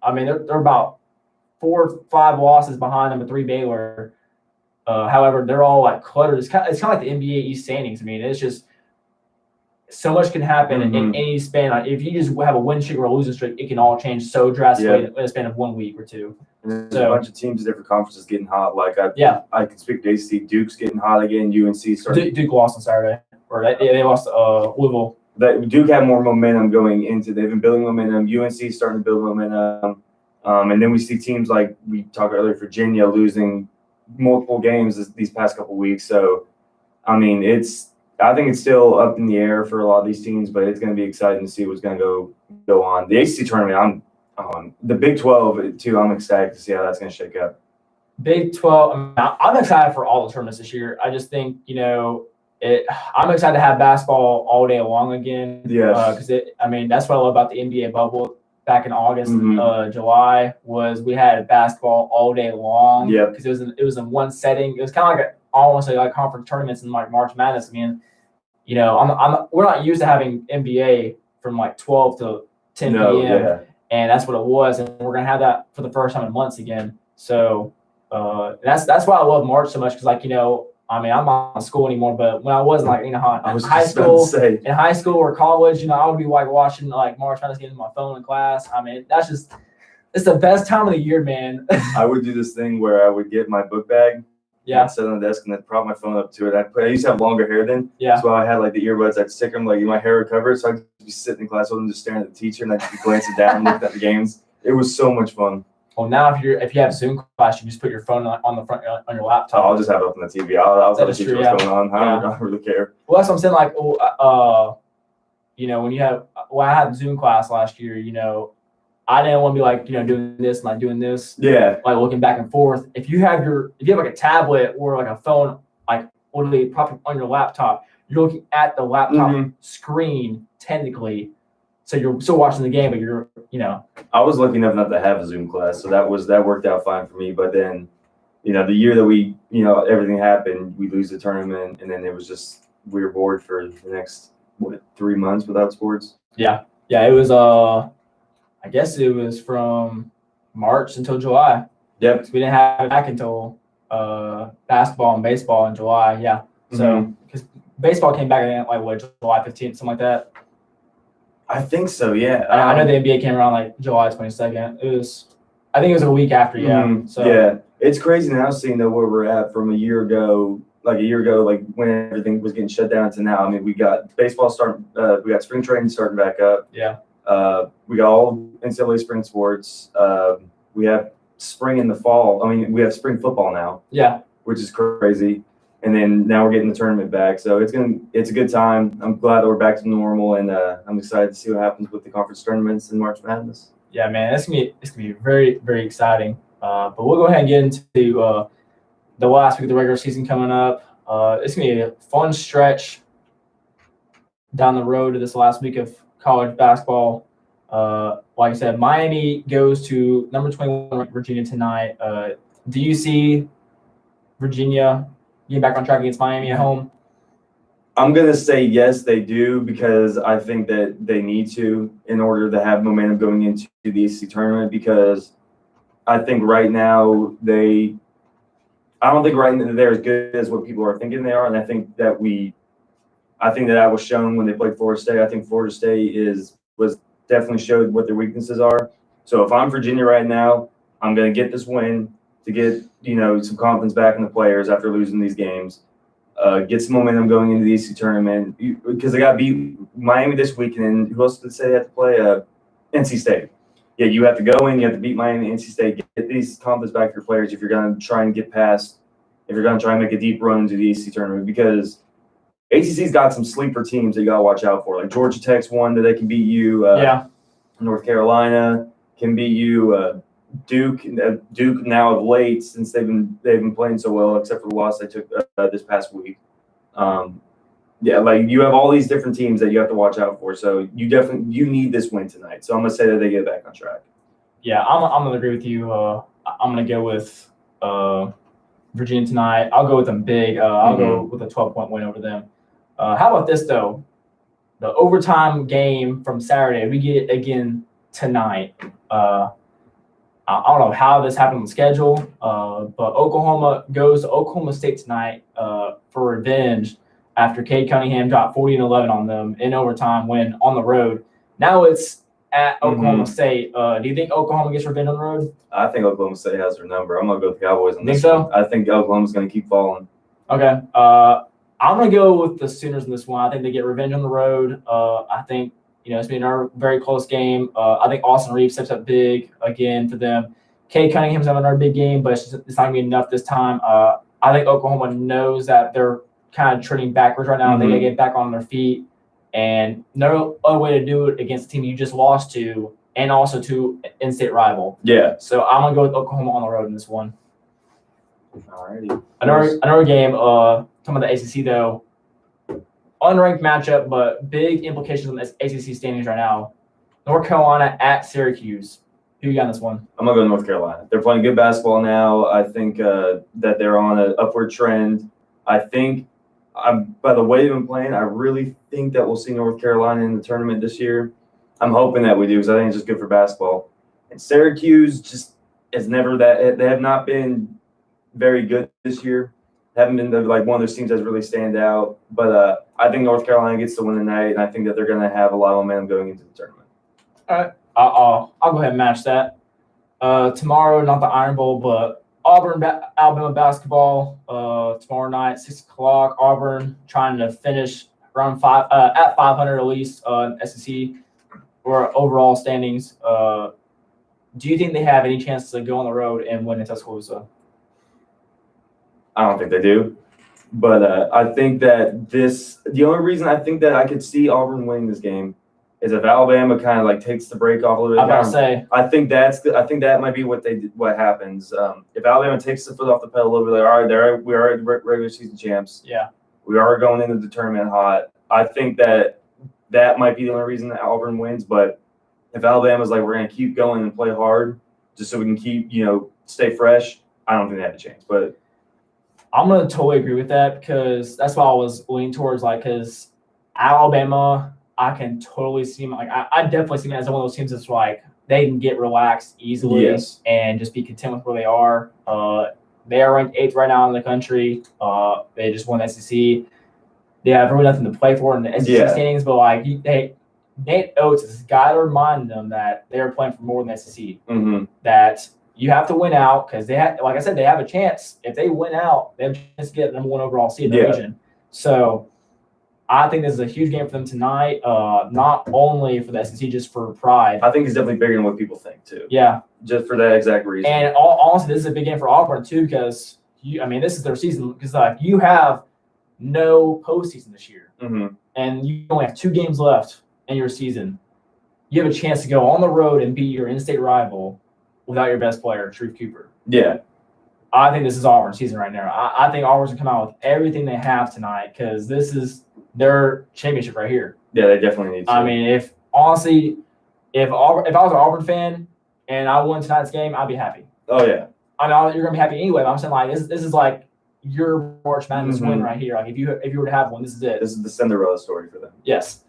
I mean, they're about 4 or 5 losses behind number 3 Baylor. However, they're all cluttered. It's kind of like the NBA East standings. I mean, it's just so much can happen in any span. If you just have a win streak or a losing streak, it can all change so drastically in a span of 1 week or 2. And there's a bunch of teams in different conferences getting hot. I can speak to ACC. Duke's getting hot again. UNC started. Duke lost on Saturday, or they lost Louisville. Duke had more momentum going into. They've been building momentum. UNC starting to build momentum. And then we see teams like we talked earlier, Virginia losing multiple games these past couple weeks. So, I mean, I think it's still up in the air for a lot of these teams, but it's going to be exciting to see what's going to go on. The ACC tournament, the Big 12 too. I'm excited to see how that's going to shake up. Big 12. I'm excited for all the tournaments this year. I just think I'm excited to have basketball all day long again. Yeah. Because that's what I love about the NBA bubble back in August, July was we had basketball all day long. Yeah. Because it was in one setting. It was kind of almost like conference tournaments in March Madness. I mean, we're not used to having NBA from 12 to 10 p.m. Yeah. And that's what it was, and we're gonna have that for the first time in months again. So that's why I love March so much, because I'm not in school anymore, but when I was in high school or college, I would be watching March Madness games on my phone in class. I mean, it's the best time of the year, man. I would do this thing where I would get my book bag. Yeah. I'd sit on the desk and then prop my phone up to it. I used to have longer hair then. Yeah. So I had the earbuds. I'd stick them my hair would cover it. So I'd be sitting in class with them, just staring at the teacher, and I'd just be glancing down, looking at the games. It was so much fun. Well, now if you have Zoom class, you just put your phone on the front on your laptop. I'll just have it up on the TV. I'll tell the teacher what's going on. I don't really care. Well, that's what I'm saying. When I had Zoom class last year, I didn't want to be doing this and doing this. Yeah. Looking back and forth. If you have a tablet or a phone, literally propped on your laptop, you're looking at the laptop screen technically. So you're still watching the game, but you're. I was lucky enough not to have a Zoom class, so that worked out fine for me. But then, the year that we, everything happened, we lose the tournament, and then it was just we were bored for the next 3 months without sports. Yeah. It was I guess it was from March until July. Yep. We didn't have it back until basketball and baseball in July. Yeah. So because baseball came back in July 15th, something like that. I think so. Yeah. I know the NBA came around July 22nd. I think it was a week after. Yeah. So yeah, it's crazy now seeing where we're at from a year ago. When everything was getting shut down to now. I mean, we got baseball starting. We got spring training starting back up. Yeah. We got all NCAA spring sports. We have spring in the fall. I mean, we have spring football now. Yeah. Which is crazy. And then now we're getting the tournament back. So it's a good time. I'm glad that we're back to normal, and I'm excited to see what happens with the conference tournaments in March Madness. Yeah, man, it's gonna be very, very exciting. But we'll go ahead and get into the last week of the regular season coming up. It's gonna be a fun stretch down the road to this last week of college basketball. Like I said, Miami goes to number 21 Virginia tonight. Do you see Virginia getting back on track against Miami at home? I'm going to say yes, they do, because I think that they need to in order to have momentum going into the ACC tournament, because I think right now I don't think right now they're as good as what people are thinking they are, and I think that was shown when they played Florida State. I think Florida State was definitely showed what their weaknesses are. So if I'm Virginia right now, I'm going to get this win to get some confidence back in the players after losing these games. Get some momentum going into the ACC tournament, because they got beat Miami this weekend. And who else did they say they had to play? NC State. Yeah, you have to go in. You have to beat Miami, NC State. Get these confidence back for your players if you're going to try and get past. If you're going to try and make a deep run into the ACC tournament, because ACC's got some sleeper teams that you got to watch out for. Like Georgia Tech's one that they can beat you. North Carolina can beat you. Duke now of late, since they've been playing so well, except for the loss they took this past week. You have all these different teams that you have to watch out for. So you need this win tonight. So I'm gonna say that they get back on track. Yeah, I'm gonna agree with you I'm going to go with Virginia tonight. I'll go with them big. I'll go with a 12-point win over them. How about this, though? The overtime game from Saturday, we get again tonight. I don't know how this happened on the schedule, but Oklahoma goes to Oklahoma State tonight for revenge after Cade Cunningham dropped 40 and 11 on them in overtime when on the road. Now it's at Oklahoma State. Do you think Oklahoma gets revenge on the road? I think Oklahoma State has their number. I'm going to go with the Cowboys on Think this so? one. I think Oklahoma's going to keep falling. Okay. I'm going to go with the Sooners in this one. I think they get revenge on the road. I think, it's been a very close game. I think Austin Reeves steps up big again for them. Cade Cunningham's having another big game, but it's not going to be enough this time. I think Oklahoma knows that they're kind of trending backwards right now. They got to get back on their feet. And no other way to do it against the team you just lost to and also to an in-state rival. Yeah. So I'm going to go with Oklahoma on the road in this one. Alrighty. Another game, talking about the ACC, though. Unranked matchup, but big implications on the ACC standings right now. North Carolina at Syracuse. Who you got in this one? I'm going to go North Carolina. They're playing good basketball now. I think that they're on an upward trend. I think, by the way they've been playing, I really think that we'll see North Carolina in the tournament this year. I'm hoping that we do because I think it's just good for basketball. And Syracuse just has never that – they have not been very good this year. Haven't been like one of those teams that's really stand out. But I think North Carolina gets to win tonight, and I think that they're going to have a lot of momentum going into the tournament. All right. I'll go ahead and match that. Tomorrow, not the Iron Bowl, but Auburn, Alabama basketball. Tomorrow night, 6:00. Auburn trying to finish around at 500 at least in SEC or overall standings. Do you think they have any chance to go on the road and win in Tuscaloosa? I don't think they do. But I think that the only reason I think that I could see Auburn winning this game is if Alabama kind of like takes the break off a little bit. I'm about to say. I think that might be what happens. If Alabama takes the foot off the pedal a little bit, like, all right, we are regular season champs. Yeah. We are going into the tournament hot. I think that might be the only reason that Auburn wins. But if Alabama's like, we're going to keep going and play hard just so we can keep, stay fresh, I don't think they have a chance. But I'm going to totally agree with that because that's why I was leaning towards, because Alabama, I can totally see them. I definitely see them as one of those teams that's like they can get relaxed easily and just be content with where they are. They are ranked 8th right now in the country. They just won the SEC. They have really nothing to play for in the SEC standings, but Nate Oates has got to remind them that they are playing for more than the SEC. That you have to win out because they have, like I said, they have a chance. If they win out, they have a chance to get number 1 overall seed in the region. So I think this is a huge game for them tonight, not only for the SEC, just for pride. I think it's definitely bigger than what people think, too. Yeah. Just for that exact reason. And honestly, this is a big game for Auburn, too, because, this is their season. Because, you have no postseason this year. And you only have 2 games left in your season. You have a chance to go on the road and beat your in-state rival without your best player, Sharif Cooper. Yeah. I think this is Auburn's season right now. I think Auburn's going to come out with everything they have tonight because this is their championship right here. Yeah, they definitely need to. If I was an Auburn fan and I won tonight's game, I'd be happy. Oh, yeah. You're going to be happy anyway, but I'm saying, this is like your March Madness win right here. If you were to have one, this is it. This is the Cinderella story for them. Yes.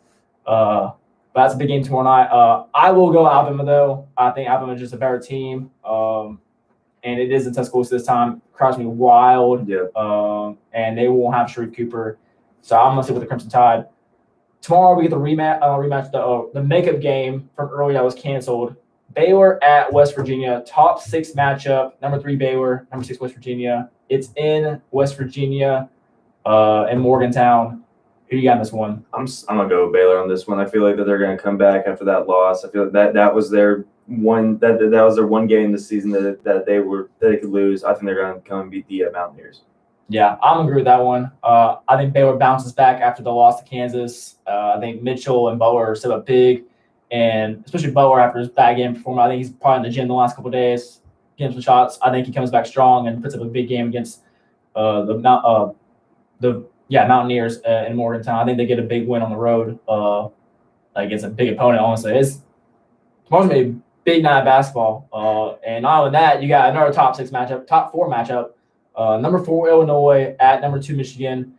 But that's a big game tomorrow night. I will go Alabama, though. I think Alabama is just a better team. And it is in Tuscaloosa this time. Crowd's going to be wild. Yeah. And they won't have Sharif Cooper. So I'm going to stick with the Crimson Tide. Tomorrow we get the rematch, the makeup game from earlier that was canceled. Baylor at West Virginia. Top 6 matchup. Number 3 Baylor. Number 6 West Virginia. It's in West Virginia in Morgantown. Who you got in this one? I'm gonna go with Baylor on this one. I feel like that they're gonna come back after that loss. I feel like that was their one was their one game this season that they could lose. I think they're gonna come and beat the Mountaineers. Yeah, I'm gonna agree with that one. I think Baylor bounces back after the loss to Kansas. I think Mitchell and Butler are still up big, and especially Butler after his bad game performance. I think he's probably in the gym the last couple of days, getting some shots. I think he comes back strong and puts up a big game against the Mountaineers in Morgantown. I think they get a big win on the road against a big opponent. Honestly, tomorrow's gonna be big night of basketball. And not only that, you got another top four matchup. Number 4 Illinois at number 2 Michigan.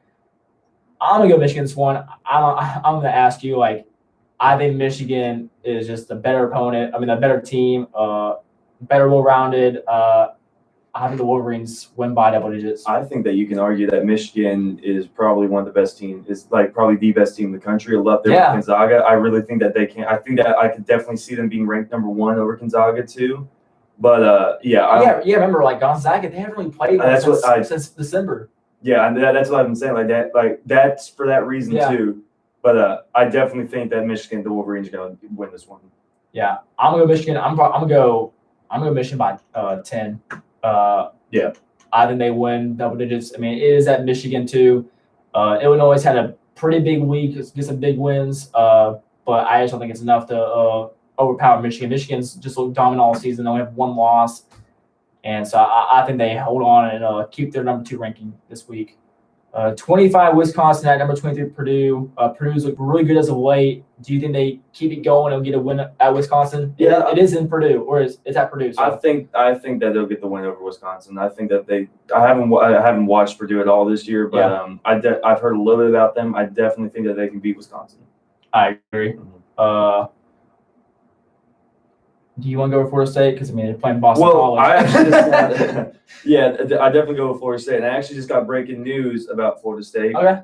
I'm gonna go Michigan this one. I'm gonna ask you, like, I think Michigan is just a better opponent. I mean, a better team, better, well-rounded. I think the Wolverines win by double digits. I think that you can argue that Michigan is probably one of the best teams. It's like probably the best team in the country. I love their Gonzaga. I really think that they can. I think that I could definitely see them being ranked number 1 over Gonzaga too. But remember, like, Gonzaga, they haven't really played since December. Yeah, and that's what I've been saying. Like that's for that reason too. But I definitely think that Michigan, the Wolverines, are going to win this one. Yeah, I'm gonna go Michigan. I'm gonna go Michigan by 10. I think they win double digits. I mean, it is at Michigan too. Illinois had a pretty big week, get some big wins, but I just don't think it's enough to overpower Michigan. Michigan's just looked dominant all season. They only have 1 loss, and so I think they hold on and keep their number 2 ranking this week. 25 Wisconsin at number 23 Purdue. Purdue's looked really good as of late. Do you think they keep it going and get a win at Wisconsin? Yeah, it is in Purdue, or it's at Purdue. So. I think that they'll get the win over Wisconsin. I think that I haven't watched Purdue at all this year, but I've heard a little bit about them. I definitely think that they can beat Wisconsin. I agree. Do you want to go with Florida State? Because, I mean, they're playing Boston College. I actually I definitely go with Florida State. And I actually just got breaking news about Florida State. Okay.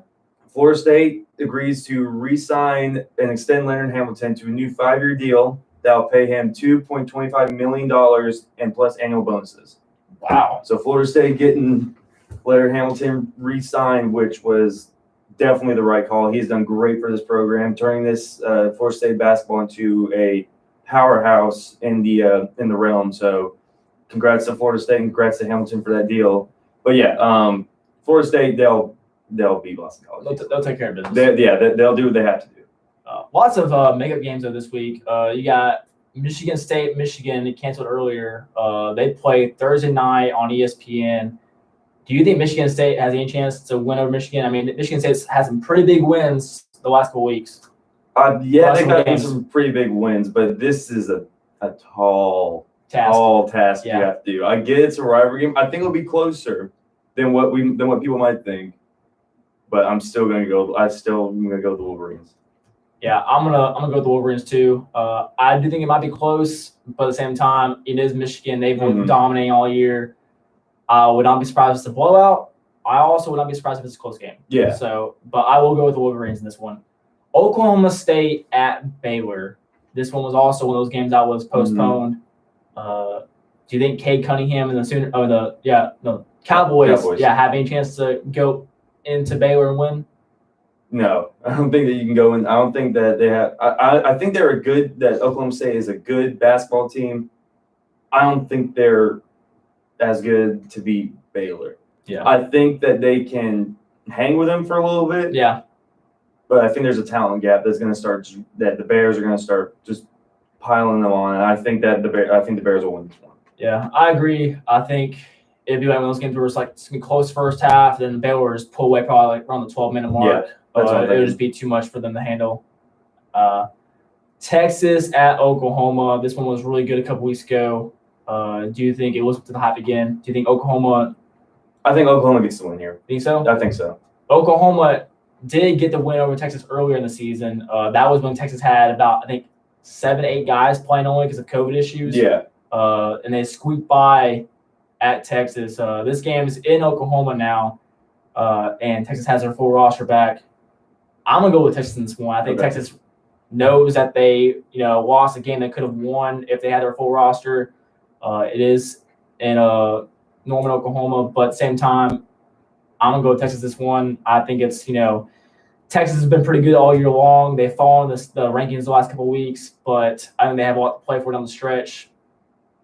Florida State agrees to re-sign and extend Leonard Hamilton to a new 5-year deal that will pay him $2.25 million and plus annual bonuses. Wow. So Florida State getting Leonard Hamilton re-signed, which was definitely the right call. He's done great for this program, turning this Florida State basketball into a powerhouse in the realm. So congrats to Florida State and congrats to Hamilton for that deal. But Florida State, they'll beat Boston College. They'll take care of business. They'll do what they have to do. Lots of makeup games though this week. You got Michigan State, Michigan. They canceled earlier. They play Thursday night on ESPN. Do you think Michigan State has any chance to win over Michigan? I mean, Michigan State has some pretty big wins the last couple weeks. They've got some pretty big wins, but this is a tall task you have to do. I get it's a rivalry game. I think it'll be closer than what people might think, but I'm still gonna go. I'm gonna go with the Wolverines. Yeah, I'm gonna go with the Wolverines too. I do think it might be close, but at the same time, it is Michigan. They've been dominating all year. I would not be surprised if it's a blowout. I also would not be surprised if it's a close game. Yeah. So, but I will go with the Wolverines in this one. Oklahoma State at Baylor. This one was also one of those games that was postponed. Do you think Cade Cunningham and the Cowboys have any chance to go into Baylor and win? No, I don't think that you can go in. I don't think that they have. I think that Oklahoma State is a good basketball team. I don't think they're as good to beat Baylor. Yeah. I think that they can hang with them for a little bit. Yeah. But I think there's a talent gap that's going to start. That the Bears are going to start just piling them on, and I think that the Bears will win this one. Yeah, I agree. I think it'd be like one of those games where it's like it's gonna be close first half, then Baylor just pull away probably like around the 12-minute mark. Yeah, it would just be too much for them to handle. Texas at Oklahoma. This one was really good a couple weeks ago. Do you think it was up to the hype again? Do you think Oklahoma? I think Oklahoma gets the win here. Think so? I think so. Oklahoma did get the win over Texas earlier in the season. That was when Texas had about, I think, 7-8 guys playing only because of COVID issues. Yeah. And they squeaked by at Texas. This game is in Oklahoma now, and Texas has their full roster back. I'm going to go with Texas in this one. I think Texas knows that they lost a game they could have won if they had their full roster. It is in Norman, Oklahoma, but at the same time, I'm going to go with Texas this one. I think it's, Texas has been pretty good all year long. They've fallen the rankings the last couple of weeks, but I think they have a lot to play for down the stretch.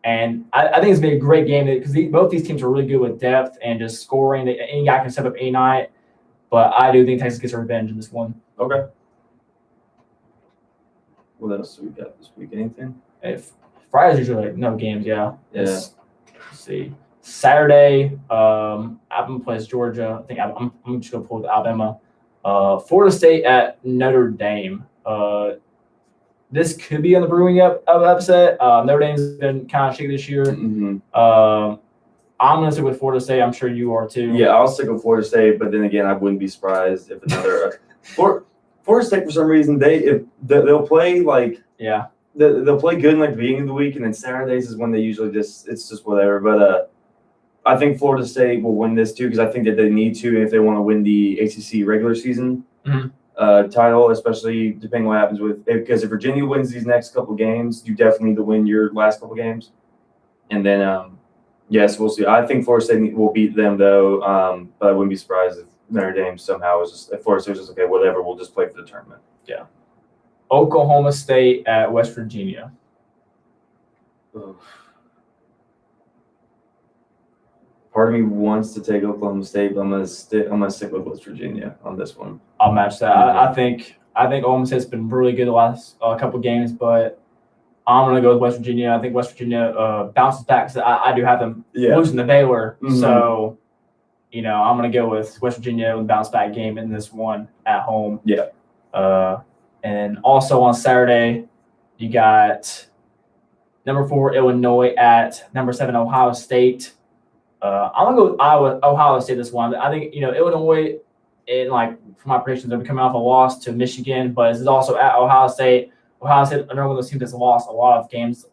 And I think it's been a great game because both these teams are really good with depth and just scoring. Any guy can step up any night, but I do think Texas gets a revenge in this one. Okay. What else do we got this week? Anything? Friday's usually no games, yeah. Yeah. Let's see. Saturday, Alabama plays Georgia. I think I'm just going to pull the Alabama. Florida State at Notre Dame. this could be on the brewing of upset. Notre Dame's been kind of shaky this year. Mhm. I'm going to stick with Florida State. I'm sure you are too. Yeah, I'll stick with Florida State, but then again, I wouldn't be surprised if another Florida State for some reason they'll play like they'll play good in like the beginning of the week, and then Saturdays is when they usually it's just whatever. But I think Florida State will win this too because I think that they need to if they want to win the ACC regular season title, especially depending on what happens because if Virginia wins these next couple games, you definitely need to win your last couple games, and then yes, we'll see. I think Florida State will beat them though, but I wouldn't be surprised if Notre Dame somehow was just if Florida State was just okay, whatever, we'll just play for the tournament. Yeah. Oklahoma State at West Virginia. Ugh. Part of me wants to take Oklahoma State, but I'm gonna stick with West Virginia on this one. I'll match that. I think Oklahoma State's been really good the last couple games, but I'm gonna go with West Virginia. I think West Virginia bounces back. So I do have them losing to Baylor, so I'm gonna go with West Virginia with a bounce back game in this one at home. Yeah. And also on Saturday, you got number 4 Illinois at number 7 Ohio State. I'm gonna go with Ohio State this one. I think Illinois, for my predictions, they're coming off a loss to Michigan, but this is also at Ohio State. Ohio State, another one of those teams that's lost a lot of games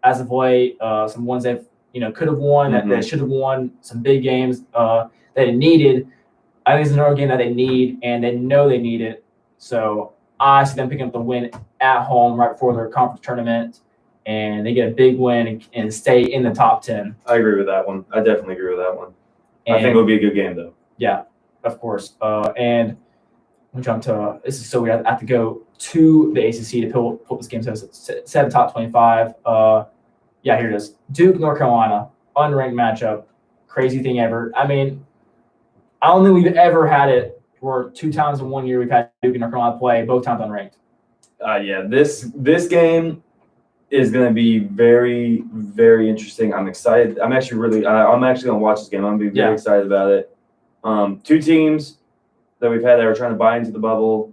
as of late. Some ones they've could have won that they should have won. Some big games that they needed. I think it's another game that they need, and they know they need it. So I see them picking up the win at home right before their conference tournament, and they get a big win and stay in the top 10. I agree with that one. I definitely agree with that one. I think it'll be a good game though. Yeah, of course. And we'll jump to this is so weird. I have to go to the ACC to pull this game. So it's 7 top 25. Yeah, here it is. Duke, North Carolina, unranked matchup. Crazy thing ever. I mean, I don't think we've ever had it where 2 times in 1 year we've had Duke and North Carolina play, both times unranked. Yeah, this game is going to be very, very interesting. I'm excited. I'm actually going to watch this game. I'm going to be very excited about it. 2 teams that we've had that are trying to buy into the bubble.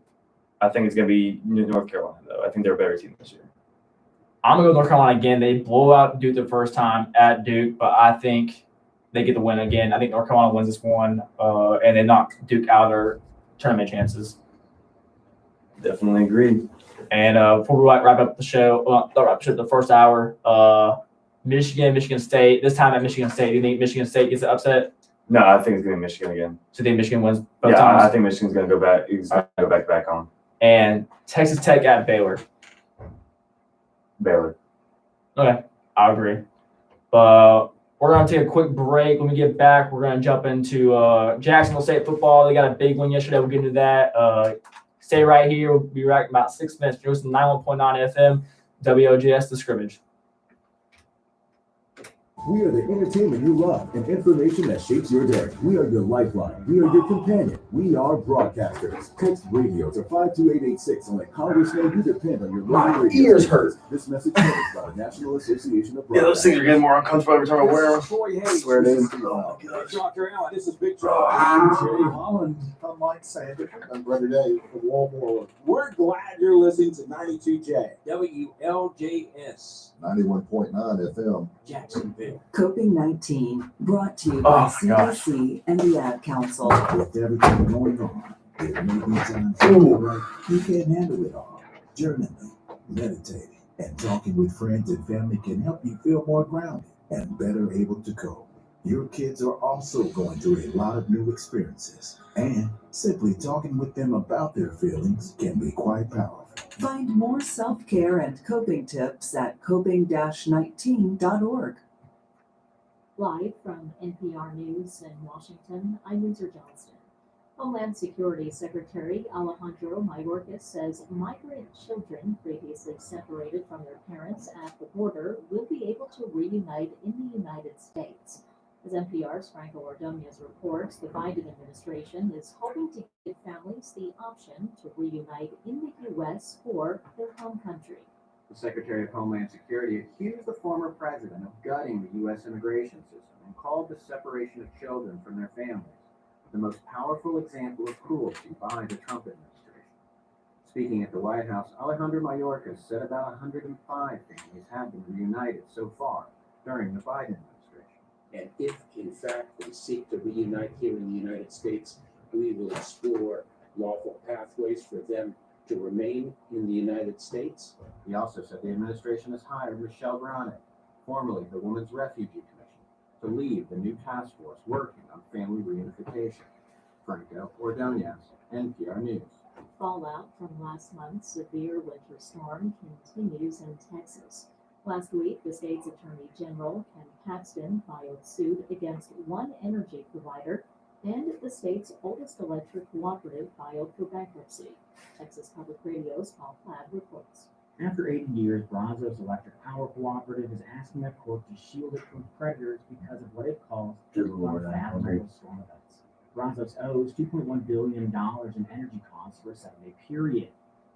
I think it's going to be North Carolina, though. I think they're a better team this year. I'm going to go North Carolina again. They blow out Duke the first time at Duke, but I think they get the win again. I think North Carolina wins this one, and they knock Duke out of their tournament chances. Definitely agree. And before we wrap up the show, the first hour, Michigan State. This time at Michigan State, do you think Michigan State gets the upset? No, I think it's going to be Michigan again. So you think Michigan wins both times? I think Michigan's going to go back. He's going to go back on. And Texas Tech at Baylor. Baylor. Okay, I agree. But we're going to take a quick break. When we get back, we're going to jump into Jacksonville State football. They got a big win yesterday. We'll get into that. Stay right here. We'll be back in about 6 minutes. You're listening to 91.9 FM, WOGS, The Scrimmage. We are the entertainment you love and information that shapes your day. We are your lifeline. We are your companion. We are broadcasters. Text radio to 52886 and let Congress know you depend on your local radio. Ears hurt. This message is by the National Association of Broadcasters. Yeah, those things are getting more uncomfortable every time I wear them. Troy Hayes. I swear it is. Oh my gosh. Dr. Allen, this is Big Troy. I'm Jerry Holland. I'm Mike Sander. I'm Brother Dave from Walmore. We're glad you're listening to 92J. WLJS 91.9 FM. Jacksonville. COVID-19 brought to you by CDC and the Ad Council. With everything going on, there may be times you feel like you can't handle it all. Journaling, meditating, and talking with friends and family can help you feel more grounded and better able to cope. Your kids are also going through a lot of new experiences, and simply talking with them about their feelings can be quite powerful. Find more self-care and coping tips at coping-19.org. Live from NPR News in Washington, I'm Windsor Johnston. Homeland Security Secretary Alejandro Mayorkas says migrant children previously separated from their parents at the border will be able to reunite in the United States. As NPR's Franco Ordonez reports, the Biden administration is hoping to give families the option to reunite in the U.S. or their home country. The Secretary of Homeland Security accused the former president of gutting the U.S. immigration system and called the separation of children from their families the most powerful example of cruelty by the Trump administration. Speaking at the White House, Alejandro Mayorkas said about 105 families have been reunited so far during the Biden administration. And if, in fact, they seek to reunite here in the United States, we will explore lawful pathways for them to remain in the United States. He also said the administration has hired Michelle Granick, formerly the Women's Refugee Commission, to lead the new task force working on family reunification. Franco Ordonez, NPR News. Fallout from last month's severe winter storm continues in Texas. Last week, the state's Attorney General, Ken Paxton, filed suit against one energy provider, and the state's oldest electric cooperative filed for bankruptcy. Texas Public Radio's Paul Platt reports. After 80 years, Bronzos Electric Power Cooperative is asking the court to shield it from predators because of what it calls Good Lord, I agree. unfathomable storm events. Bronzos owes $2.1 billion in energy costs for a 7-day period.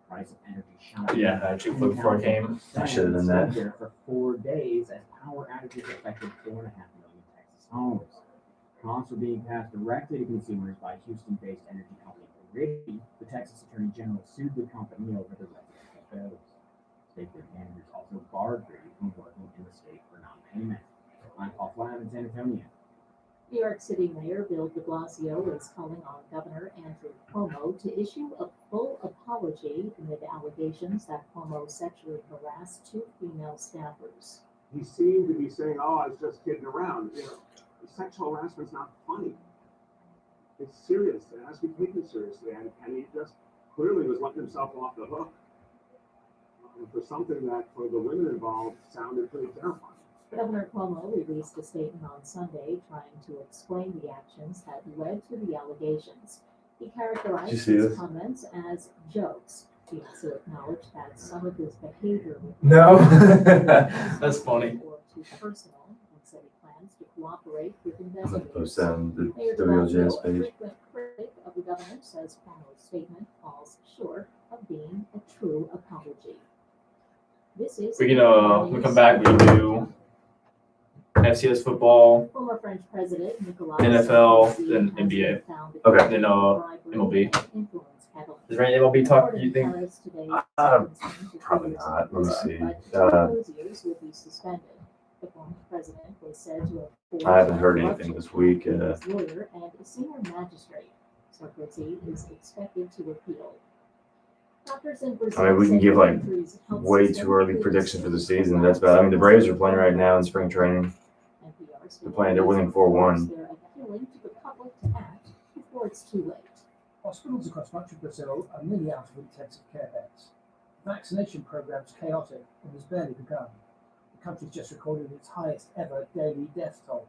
Price of energy shot up. Yeah, I actually looked before I came. I should have done that. There for 4 days as power outages affected 4.5 million Texas homes. Costs are being passed directly to consumers by Houston-based energy company Ridley. The Texas Attorney General sued the company over the residential bills. State board managers also barred Ridley from working in the state for non-payment. I'm Paul Flatt in San Antonio. New York City Mayor Bill de Blasio is calling on Governor Andrew Cuomo to issue a full apology amid allegations that Cuomo sexually harassed 2 female staffers. He seemed to be saying, "Oh, I was just kidding around." You know, sexual harassment's not funny. It's serious. It has to be taken seriously, and he just clearly was letting himself off the hook for something that, for the women involved, sounded pretty terrifying. Governor Cuomo released a statement on Sunday trying to explain the actions that led to the allegations. He characterized Did you see his this? comments as jokes. He also acknowledged that some of his behavior was No. That's funny. or too personal, and said he plans to cooperate with I'm gonna investigators. post that on the Mayor de WLJS Blasio, a page. frequent critic of the governor, says Cuomo's statement falls short of being a true apology. This is We can come back, we can do FCS football, Former French President Nicolas NFL, Sarkozy then has NBA. been found Okay. guilty Then, of bribery MLB. and influence peddling. Is there any MLB talk, Court in you think? Paris today Uh, sentenced him to 2 probably years in not. Let me prison, see. but 2 of those years will be suspended. The former president was said to have forged I haven't heard corruption anything this week. between his lawyer and a senior magistrate. Sarkozy is expected to appeal. Doctors in Brazil I mean, we can say give, like, injuries helped way suspend too early the prediction for the decision season. to That's bad. I mean, the Braves are playing right now in spring training. They're playing. They're winning 4-1. They're appealing to the public to act before it's too late. Hospitals across much of Brazil are nearly out of intensive care beds. The vaccination program is chaotic and has barely begun. The country's just recorded its highest ever daily death toll.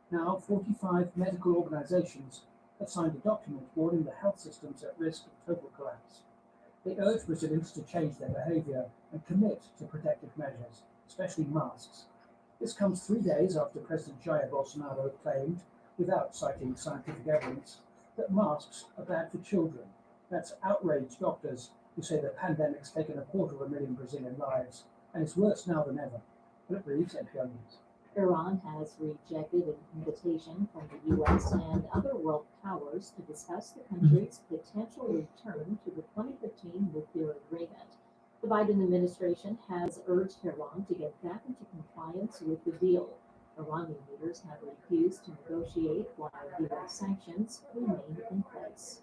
Now, 45 medical organizations have signed a document warning the health system's at risk of total collapse. They urge Brazilians to change their behavior and commit to protective measures, especially masks. This comes 3 days after President Jair Bolsonaro claimed, without citing scientific evidence, that masks are bad for children. That's outraged doctors who say the pandemic's taken 250,000 Brazilian lives, and it's worse now than ever. Philip Reeves, NPR News. Iran has rejected an invitation from the U.S. and other world powers to discuss the country's potential return to the 2015 nuclear agreement. The Biden administration has urged Iran to get back into compliance with the deal. Iranian leaders have refused to negotiate while U.S. sanctions remain in place.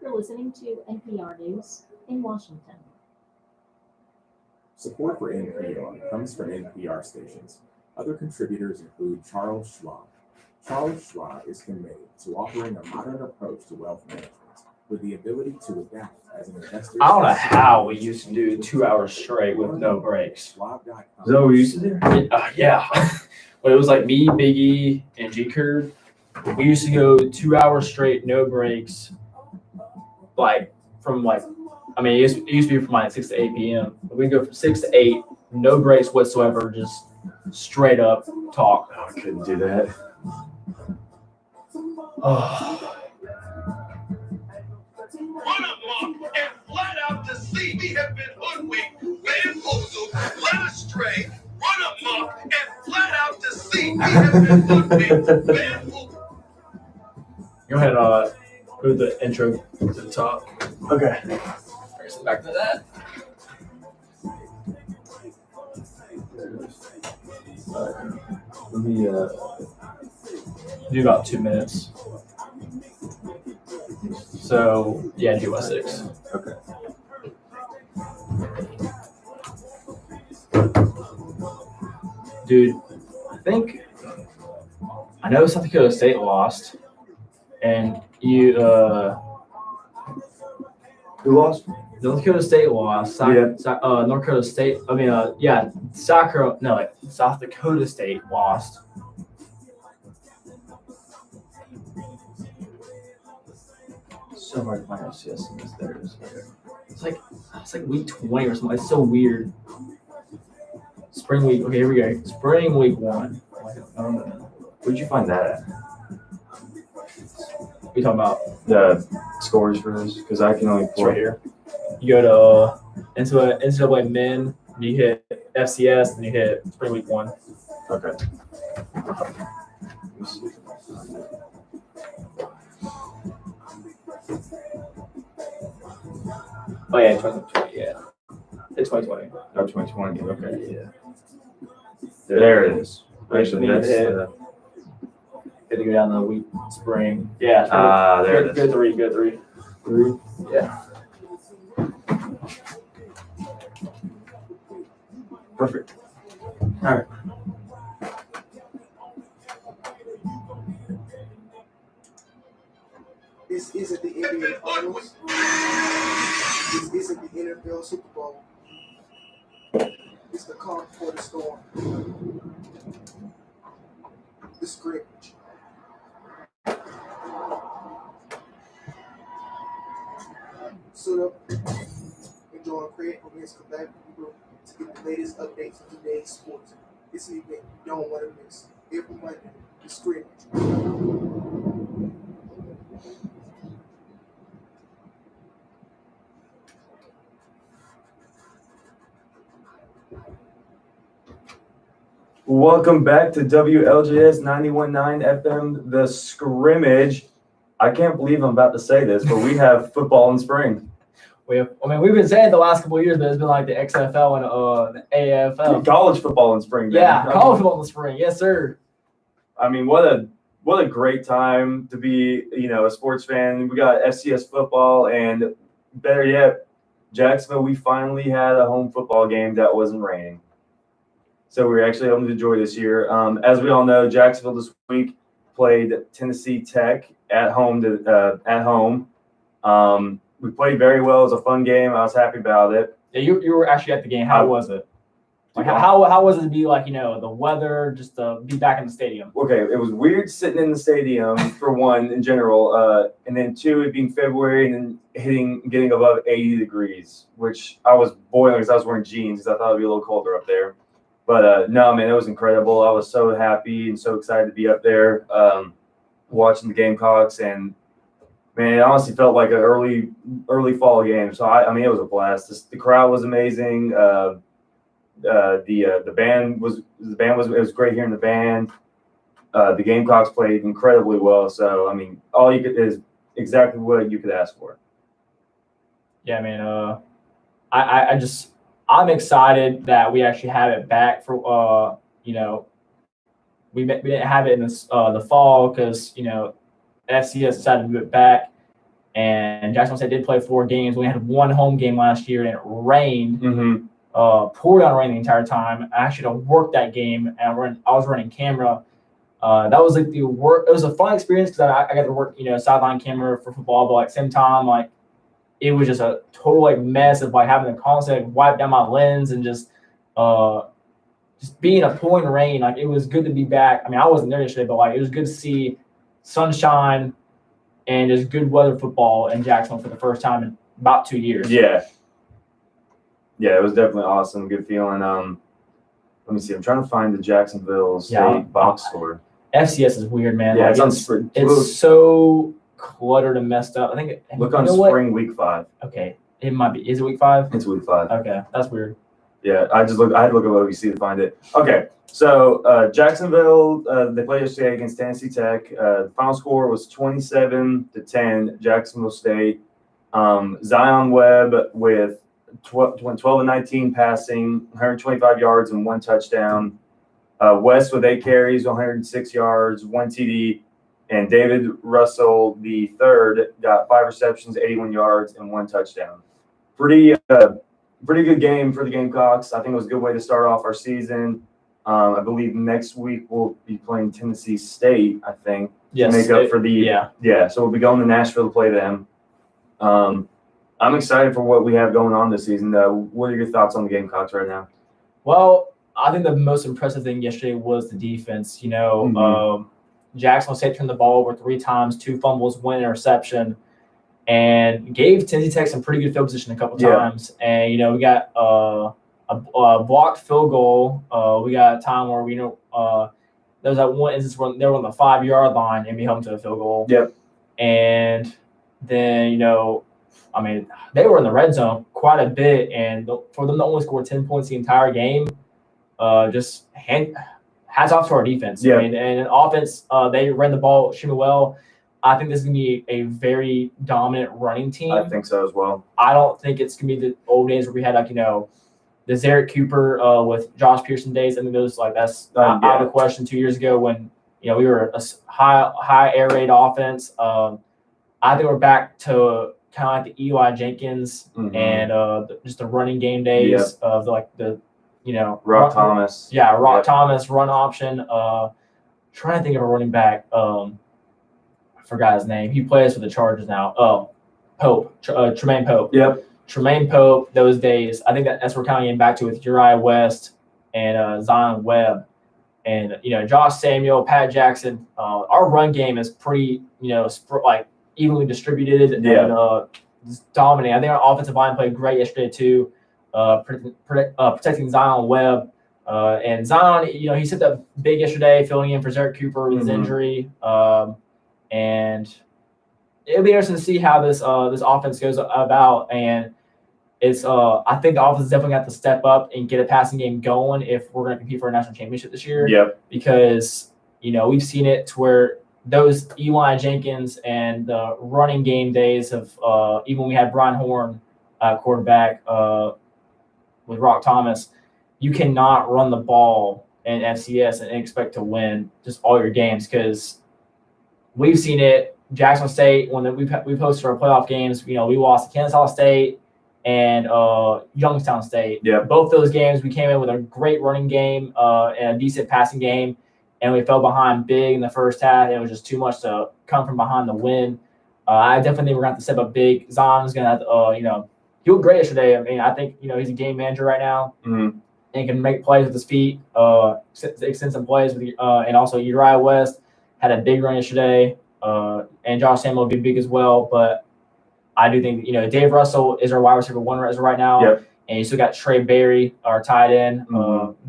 You're listening to NPR News in Washington. Support for NPR comes from NPR stations. Other contributors include Charles Schwab. Charles Schwab is committed to offering a modern approach to wealth management with the ability to adapt as an investor. I don't know how we used to do 2 hours straight with no breaks. Schwab.com. Is that what we used to do? Yeah. But it was like me, Biggie, and G Curd. We used to go 2 hours straight, no breaks. Like from it used to be from like 6 to 8 p.m. But we go from 6 to 8, no breaks whatsoever, just straight up talk. Oh, I couldn't do that. Oh. Run amok and flat out deceit. We have been hoodwinked, bamboozled, led astray. Run amok and flat out deceit. We have been hoodwinked, bamboozled. Go ahead, put the intro to the top. Okay. Back to that. Let me Do about 2 minutes. So yeah, do about 6. Okay. Dude, I know South Dakota State lost, and who lost? North Dakota State lost. North Dakota State. South Dakota State lost. So hard to find FCS in this. There it is. It's like week 20 or something. It's so weird. Spring week. Okay, here we go. Spring week 1. Where'd you find that at? We talking about The scores for this? Because I can only it's pull right here. You go to NCAA men, and you hit FCS, and you hit spring week 1. Okay. Oh yeah, 2020. Yeah, it's 2020. Oh, 2020. Okay. Yeah. There it is. Actually, that's. Had to go down the week spring. Yeah. There it is. Go three. Yeah. Perfect. All right. This isn't the NBA Finals. This isn't the NFL Super Bowl. It's the calm before the storm. The scrimmage. Suit up, enjoy create from his collaborative group to get the latest updates on today's sports. It's an event you don't want to miss. Every Monday, the scrimmage. Welcome back to WLJS 91.9 FM, The Scrimmage. I can't believe I'm about to say this, but we have football in spring. We've been saying the last couple of years, but it's been like the XFL and the AFL. College football in spring. Yeah, college football in the spring. Yes, sir. I mean, what a great time to be, a sports fan. We got FCS football, and better yet, Jacksonville. We finally had a home football game that wasn't raining, so we were actually able to enjoy this year. As we all know, Jacksonville this week played Tennessee Tech at home. We played very well. It was a fun game. I was happy about it. Yeah, you were actually at the game. How was it? Like how was it to be like, the weather, just to be back in the stadium? Okay, it was weird sitting in the stadium for one in general, and then two, it being February and then getting above 80 degrees, which I was boiling because I was wearing jeans because I thought it'd be a little colder up there. But no, man, it was incredible. I was so happy and so excited to be up there watching the Gamecocks, and man, it honestly felt like an early fall game. So I mean, it was a blast. The crowd was amazing. The band was it was great hearing the band. The Gamecocks played incredibly well. So I mean, all you could is exactly what you could ask for. Yeah, man. I'm excited that we actually have it back for we didn't have it in the fall because FCS decided to move it back, and Jacksonville State did play 4 games. We had one home game last year, and it rained. Mm-hmm. Poured down rain the entire time. I actually had to work that game, and I was running camera. That was like the work. It was a fun experience because I got to work, sideline camera for football, but at the same time, like it was just a total mess of having to constantly wipe down my lens and just being a pouring rain. Like it was good to be back. I mean, I wasn't there yesterday, but it was good to see sunshine and just good weather football in Jacksonville for the first time in about 2 years. Yeah, it was definitely awesome. Good feeling. Let me see. I'm trying to find the Jacksonville State box score. FCS is weird, man. Yeah, it's so cluttered and messed up. I think. Look on spring week 5. Okay, it might be. Is it week 5? It's week 5. Okay, that's weird. Yeah, I had to look at OVC to find it. Okay, so Jacksonville, they played yesterday against Tennessee Tech. The final score was 27-10, Jacksonville State. Zion Webb with 12 and 19 passing, 125 yards and 1 touchdown. West with 8 carries, 106 yards, 1 TD. And David Russell, the third, got 5 receptions, 81 yards, and 1 touchdown. Pretty good game for the Gamecocks. I think it was a good way to start off our season. I believe next week we'll be playing Tennessee State, I think, to make up for the – so we'll be going to Nashville to play them. I'm excited for what we have going on this season. What are your thoughts on the Gamecocks right now? Well, I think the most impressive thing yesterday was the defense. Jacksonville State turned the ball over 3 times, 2 fumbles, 1 interception, and gave Tennessee Tech some pretty good field position a couple times. And, we got a blocked field goal. We got a time where there was that one instance where they were on the 5-yard line and we held them to a field goal. Yep. And then, they were in the red zone quite a bit, and for them to only score 10 points the entire game, hats off to our defense. Yeah. And in offense, they ran the ball extremely well. I think this is going to be a very dominant running team. I think so as well. I don't think it's going to be the old days where we had the Zarek Cooper with Josh Pearson days. I think that's out of the question 2 years ago when we were a high air raid offense. I think we're back to kind of like the Eli Jenkins and just the running game days of Rock Thomas. Yeah, Rock Thomas run option. Trying to think of a running back. I forgot his name. He plays for the Chargers now. Pope, Tremaine Pope. Yep. Tremaine Pope, those days. I think that's what we're kind of getting back to with Uriah West and Zion Webb. And, Josh Samuel, Pat Jackson. Our run game is pretty, evenly distributed and just dominating. I think our offensive line played great yesterday too, protecting Zion Webb. And Zion, he stepped up big yesterday, filling in for Zarek Cooper with his injury. And it'll be interesting to see how this offense goes about. And it's I think the offense is definitely got to step up and get a passing game going if we're going to compete for a national championship this year. Yep. Because we've seen it to where those Eli Jenkins and the running game days of even when we had Brian Horn quarterback with Rock Thomas, you cannot run the ball in FCS and expect to win just all your games because we've seen it. Jacksonville State, when we've hosted our playoff games, we lost to Kansas State and Youngstown State. Yeah. Both those games, we came in with a great running game and a decent passing game. And we fell behind big in the first half. It was just too much to come from behind to win. I definitely think we're going to have to step up big. Zion's going to have to, he looked great yesterday. I think, he's a game manager right now and can make plays with his feet, extend some plays. And also Uriah West had a big run yesterday. And Josh Samuel will be big as well. But I do think, Dave Russell is our wide receiver 1 right now. Yep. And you still got Trey Berry, our tight end,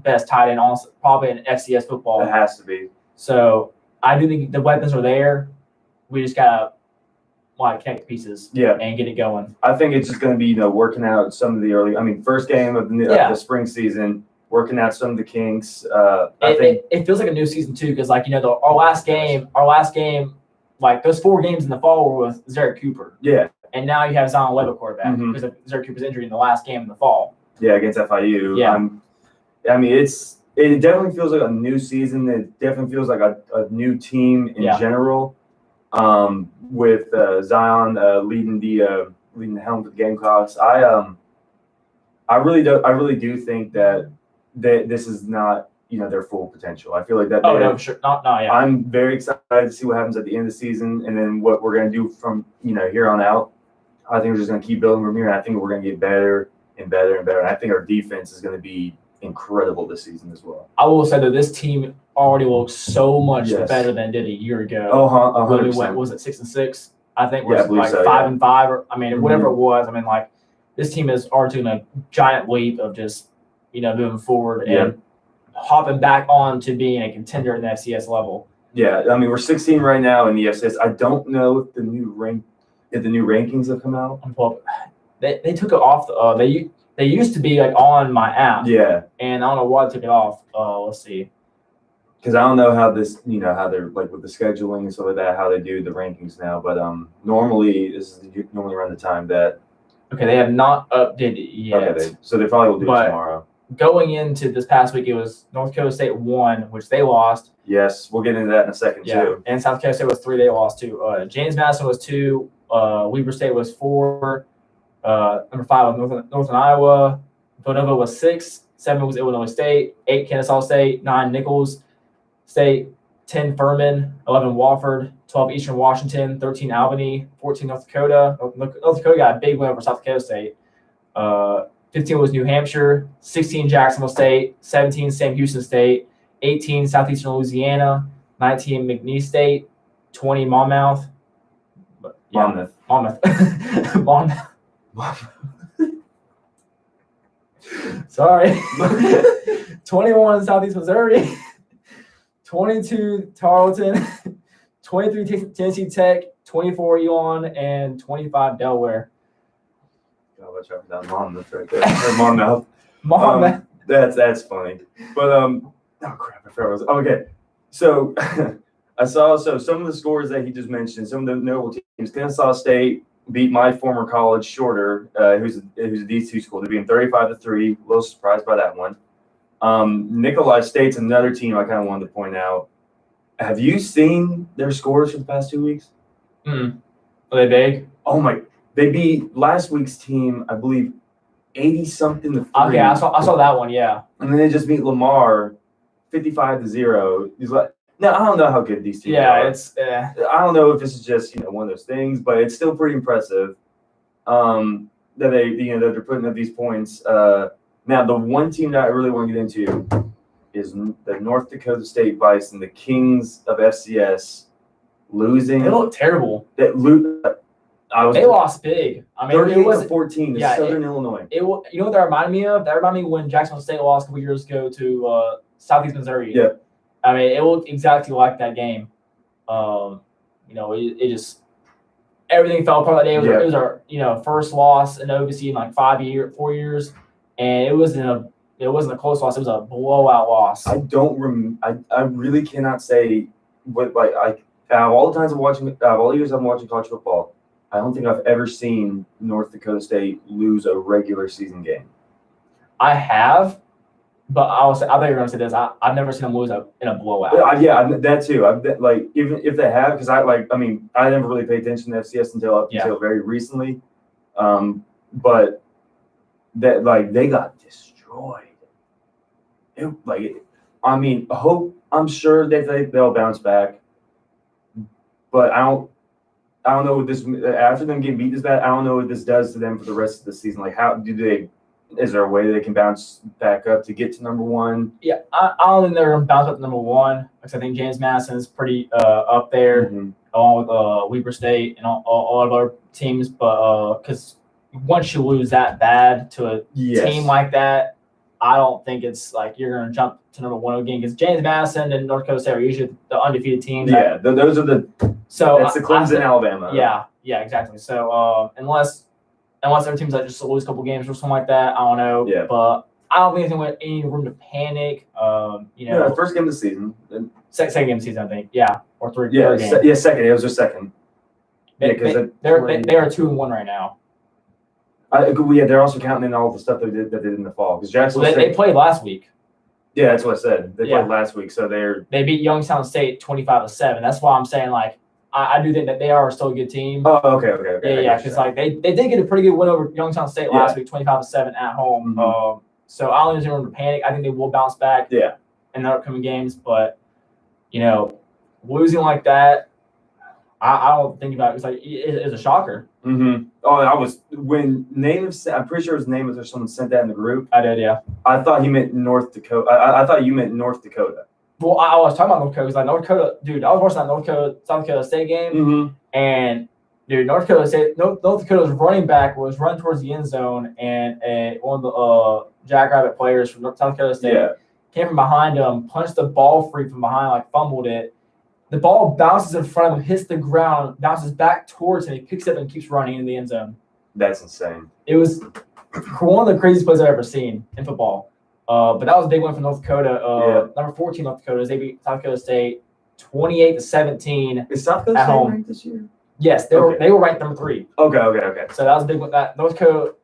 best tight end, also probably in FCS football. It has to be. So I do think the weapons are there. We just gotta connect the pieces, and get it going. I think it's just going to be working out some of the early. First game of the spring season, working out some of the kinks. It feels like a new season too, because our last game, those 4 games in the fall were with Zarek Cooper. Yeah. And now you have Zion Webb at quarterback because of Zarek Cooper's injury in the last game in the fall. Yeah, against FIU. Yeah. It definitely feels like a new season. It definitely feels like a new team in general. With Zion leading the helm for the Gamecocks. I really do think that this is not their full potential. I feel like that. Oh no, sure, not yeah. I'm very excited to see what happens at the end of the season, and then what we're going to do from here on out. I think we're just going to keep building from here, and I think we're going to get better and better and better. And I think our defense is going to be incredible this season as well. I will say that this team already looks so much better than it did a year ago. Oh, 100%. When we went, was it 6-6? I think we're I so, 5-5, or whatever it was. This team is already taking a giant leap of just moving forward and hopping back on to being a contender in the FCS level. Yeah, we're 16 right now in the FCS. I don't know if the new rankings have come out. Well, they took it off. They used to be on my app. Yeah. And I don't know why I took it off. Let's see. because I don't know how this, how they're like with the scheduling and stuff like that, how they do the rankings now. But normally this is normally around the time that. Okay, they have not updated it yet. Okay, so they probably will do it tomorrow. Going into this past week, it was North Dakota State 1, which they lost. Yes, we'll get into that in a second too. And South Dakota State was 3, they lost 2. James Madison was 2. Weber State was 4. Number 5 was Northern Iowa. Villanova was 6. 7 was Illinois State. 8 Kennesaw State. 9 Nichols State. 10 Furman. 11 Wofford. 12 Eastern Washington. 13 Albany. 14 North Dakota. North Dakota got a big win over South Dakota State. 15 was New Hampshire. 16 Jacksonville State. 17 Sam Houston State. 18 Southeastern Louisiana. 19 McNeese State. 20 Monmouth. Monmouth. Monmouth. Sorry. 21 Southeast Missouri. 22 Tarleton. 23 Tennessee Tech. 24 Elon, and 25 Delaware. God, let's write down Monmouth right there. Monmouth. Monmouth. That's funny. But oh crap, I forgot what I was. Okay, so I saw some of the scores that he just mentioned. Some of the notable teams. Kennesaw State beat my former college, Shorter, who's a D2 school. They're being 35-3. A little surprised by that one. Nikolai State's another team I kind of wanted to point out. Have you seen their scores for the past 2 weeks? Are they big? Oh my! They beat last week's team, I believe, 80-something to 3. Okay, I saw that one. Yeah. And then they just beat Lamar, 55-0. He's like, now I don't know how good these teams are. Yeah, it's. I don't know if this is just one of those things, but it's still pretty impressive. That that they're putting up these points. Now the one team that I really want to get into is the North Dakota State Bison, the Kings of FCS, losing. They look terrible. They lost big. I mean, 38-14 to Southern Illinois. You know what that reminded me of? That reminded me when Jacksonville State lost a couple years ago to Southeast Missouri. Yeah. I mean, it looked exactly like that game. It just everything fell apart that day. It was our first loss in OVC in like 4 years, and it wasn't a close loss. It was a blowout loss. I don't I really cannot say what out of all the times out of all the years I'm watching college football, I don't think I've ever seen North Dakota State lose a regular season game. I have, but I thought you were going to say this. I've never seen them lose in a blowout. Yeah, that too. Even if they have, because I never really paid attention to FCS until very recently. But that they got destroyed. I'm sure that they'll bounce back. But I don't know what this after them getting beat this bad. I don't know what this does to them for the rest of the season. Like, how do they? Is there a way they can bounce back up to get to number 1? Yeah, I don't think they're going to bounce up to number 1 because I think James Madison is pretty up there, along with Weber State and all of our teams. But because once you lose that bad to a team like that, I don't think it's like you're going to jump to number 1 again because James Madison and North Dakota State are usually the undefeated teams. Yeah, those are the. So it's the Clemson, Alabama. Yeah, exactly. So unless their teams like just lose a couple games or something like that, I don't know. Yeah. But I don't think there's any room to panic. First game of the season. Second game of the season, I think. Yeah, or third Yeah, game. second. It was their second. They are 2-1 right now. They're also counting in all the stuff they did in the fall because Jacksonville State. They played last week. Yeah, that's what I said. They played last week, so they beat Youngstown State 25-7. That's why I'm saying I do think that they are still a good team. Oh, okay. Yeah, because they did get a pretty good win over Youngstown State last week, 25-7 at home. Mm-hmm. So I don't think there's room to panic. I think they will bounce back. In the upcoming games, but losing like that, I don't think about it. It's like it's a shocker. Mm-hmm. Oh, I'm pretty sure his name was or someone sent that in the group. I did, yeah. I thought he meant North Dakota. I thought you meant North Dakota. Well, I was talking about North Dakota. Like North Dakota, dude, I was watching that South Dakota State game, and dude, North Dakota's running back was run towards the end zone, and one of the Jackrabbit players from South Dakota State came from behind him, punched the ball free from behind, fumbled it. The ball bounces in front of him, hits the ground, bounces back towards him. He picks it up and keeps running in the end zone. That's insane. It was one of the craziest plays I've ever seen in football. But that was a big win for North Dakota. Number 14 North Dakota. They beat South Dakota State 28-17. Is South Dakota at State home. ranked this year? Yes, they were ranked number 3. Okay. So that was a big one. That North Dakota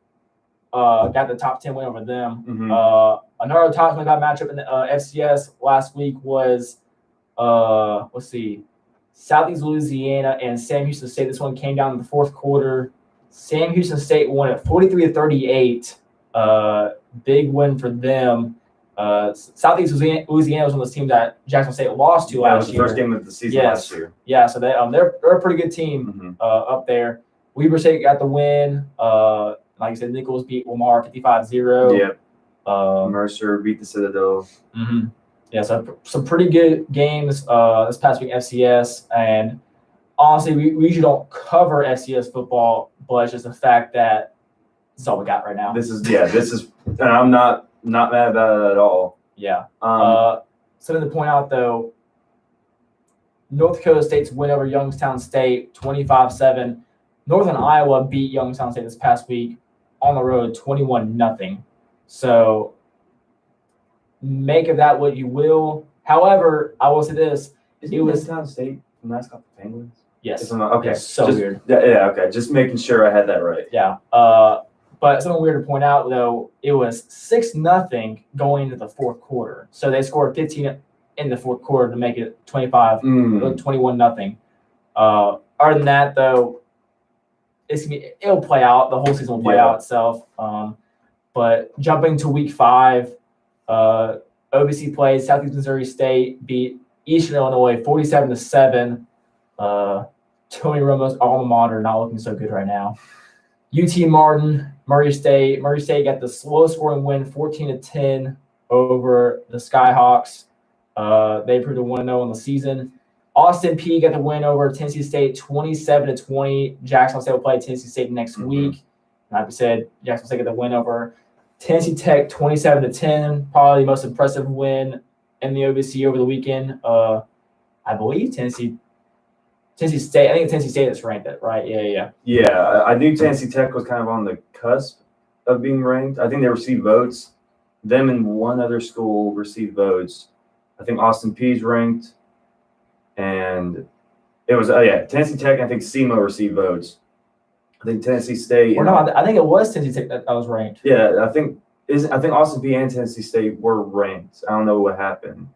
got the top 10 win over them. Mhm. Another top 25 matchup in the FCS last week was let's see, Southeast Louisiana and Sam Houston State. This one came down in the fourth quarter. Sam Houston State won at 43-38. Big win for them. Southeast Louisiana was one of those teams that Jackson State lost to That last was the year. first game of the season last year. Yeah, so they're a pretty good team up there. Weber State got the win. Like I said, Nichols beat Lamar 55-0. Yep. Mercer beat the Citadel. Mm-hmm. Yeah, so some pretty good games this past week FCS. And honestly, we usually don't cover FCS football, but it's just the fact that this is all we got right now. This is, and I'm not mad about it at all. Yeah. Something to point out though, North Dakota State's win over Youngstown State 25-7. Northern Iowa beat Youngstown State this past week on the road 21-0. So make of that what you will. However, I will say this. It was Youngstown State mascot the Penguins? Yes. Okay. It's so weird. Yeah, okay. Just making sure I had that right. Yeah. But something weird to point out, though, it was 6-0 going into the fourth quarter. So they scored 15 in the fourth quarter to make it 21-0. Other than that, though, it'll play out. The whole season will play out itself. But jumping to week 5, OVC plays Southeast Missouri State, beat Eastern Illinois 47-7. Tony Romo's alma mater not looking so good right now. UT Martin, Murray State. Murray State got the slow scoring win 14-10 over the Skyhawks. They improved to 1-0 on the season. Austin Peay got the win over Tennessee State 27-20. Jackson State will play Tennessee State next week. Like I said, Jackson State got the win over Tennessee Tech 27-10. Probably the most impressive win in the OVC over the weekend. I believe Tennessee State. I think it's Tennessee State that's ranked it, right? Yeah. Yeah, I knew Tennessee Tech was kind of on the cusp of being ranked. I think they received votes. Them and one other school received votes. I think Austin Peay's ranked. And it was, Tennessee Tech, I think SEMO received votes. I think Tennessee State. Or no, I think it was Tennessee Tech that was ranked. Yeah, I think Austin Peay and Tennessee State were ranked. I don't know what happened.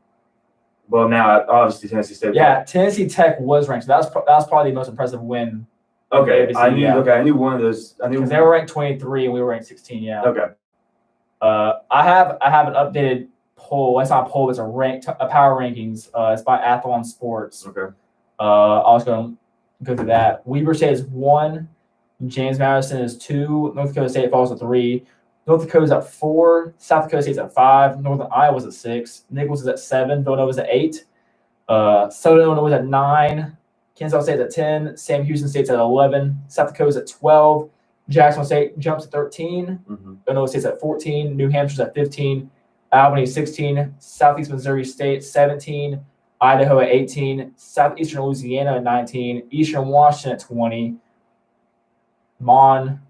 Well, now obviously Tennessee State. Yeah, Tennessee Tech was ranked. So that was probably the most impressive win. Okay, I knew one of those. I knew because they were ranked 23 and we were ranked 16. Yeah. Okay. I have an updated poll. It's not a poll. It's a power rankings. It's by Athlon Sports. Okay. I was going to go through that. Weber State is 1. James Madison is 2. North Dakota State falls at 3. North Dakota's at 4. South Dakota State's at 5. Northern Iowa's at 6. Nichols is at 7. Villanova's at 8. Southern Illinois is at 9. Kansas State's at 10. Sam Houston State's at 11. South Dakota's at 12. Jackson State jumps to 13. Illinois State's at 14. New Hampshire's at 15. Albany 16. Southeast Missouri State 17. Idaho at 18. Southeastern Louisiana at 19. Eastern Washington at 20. Monmouth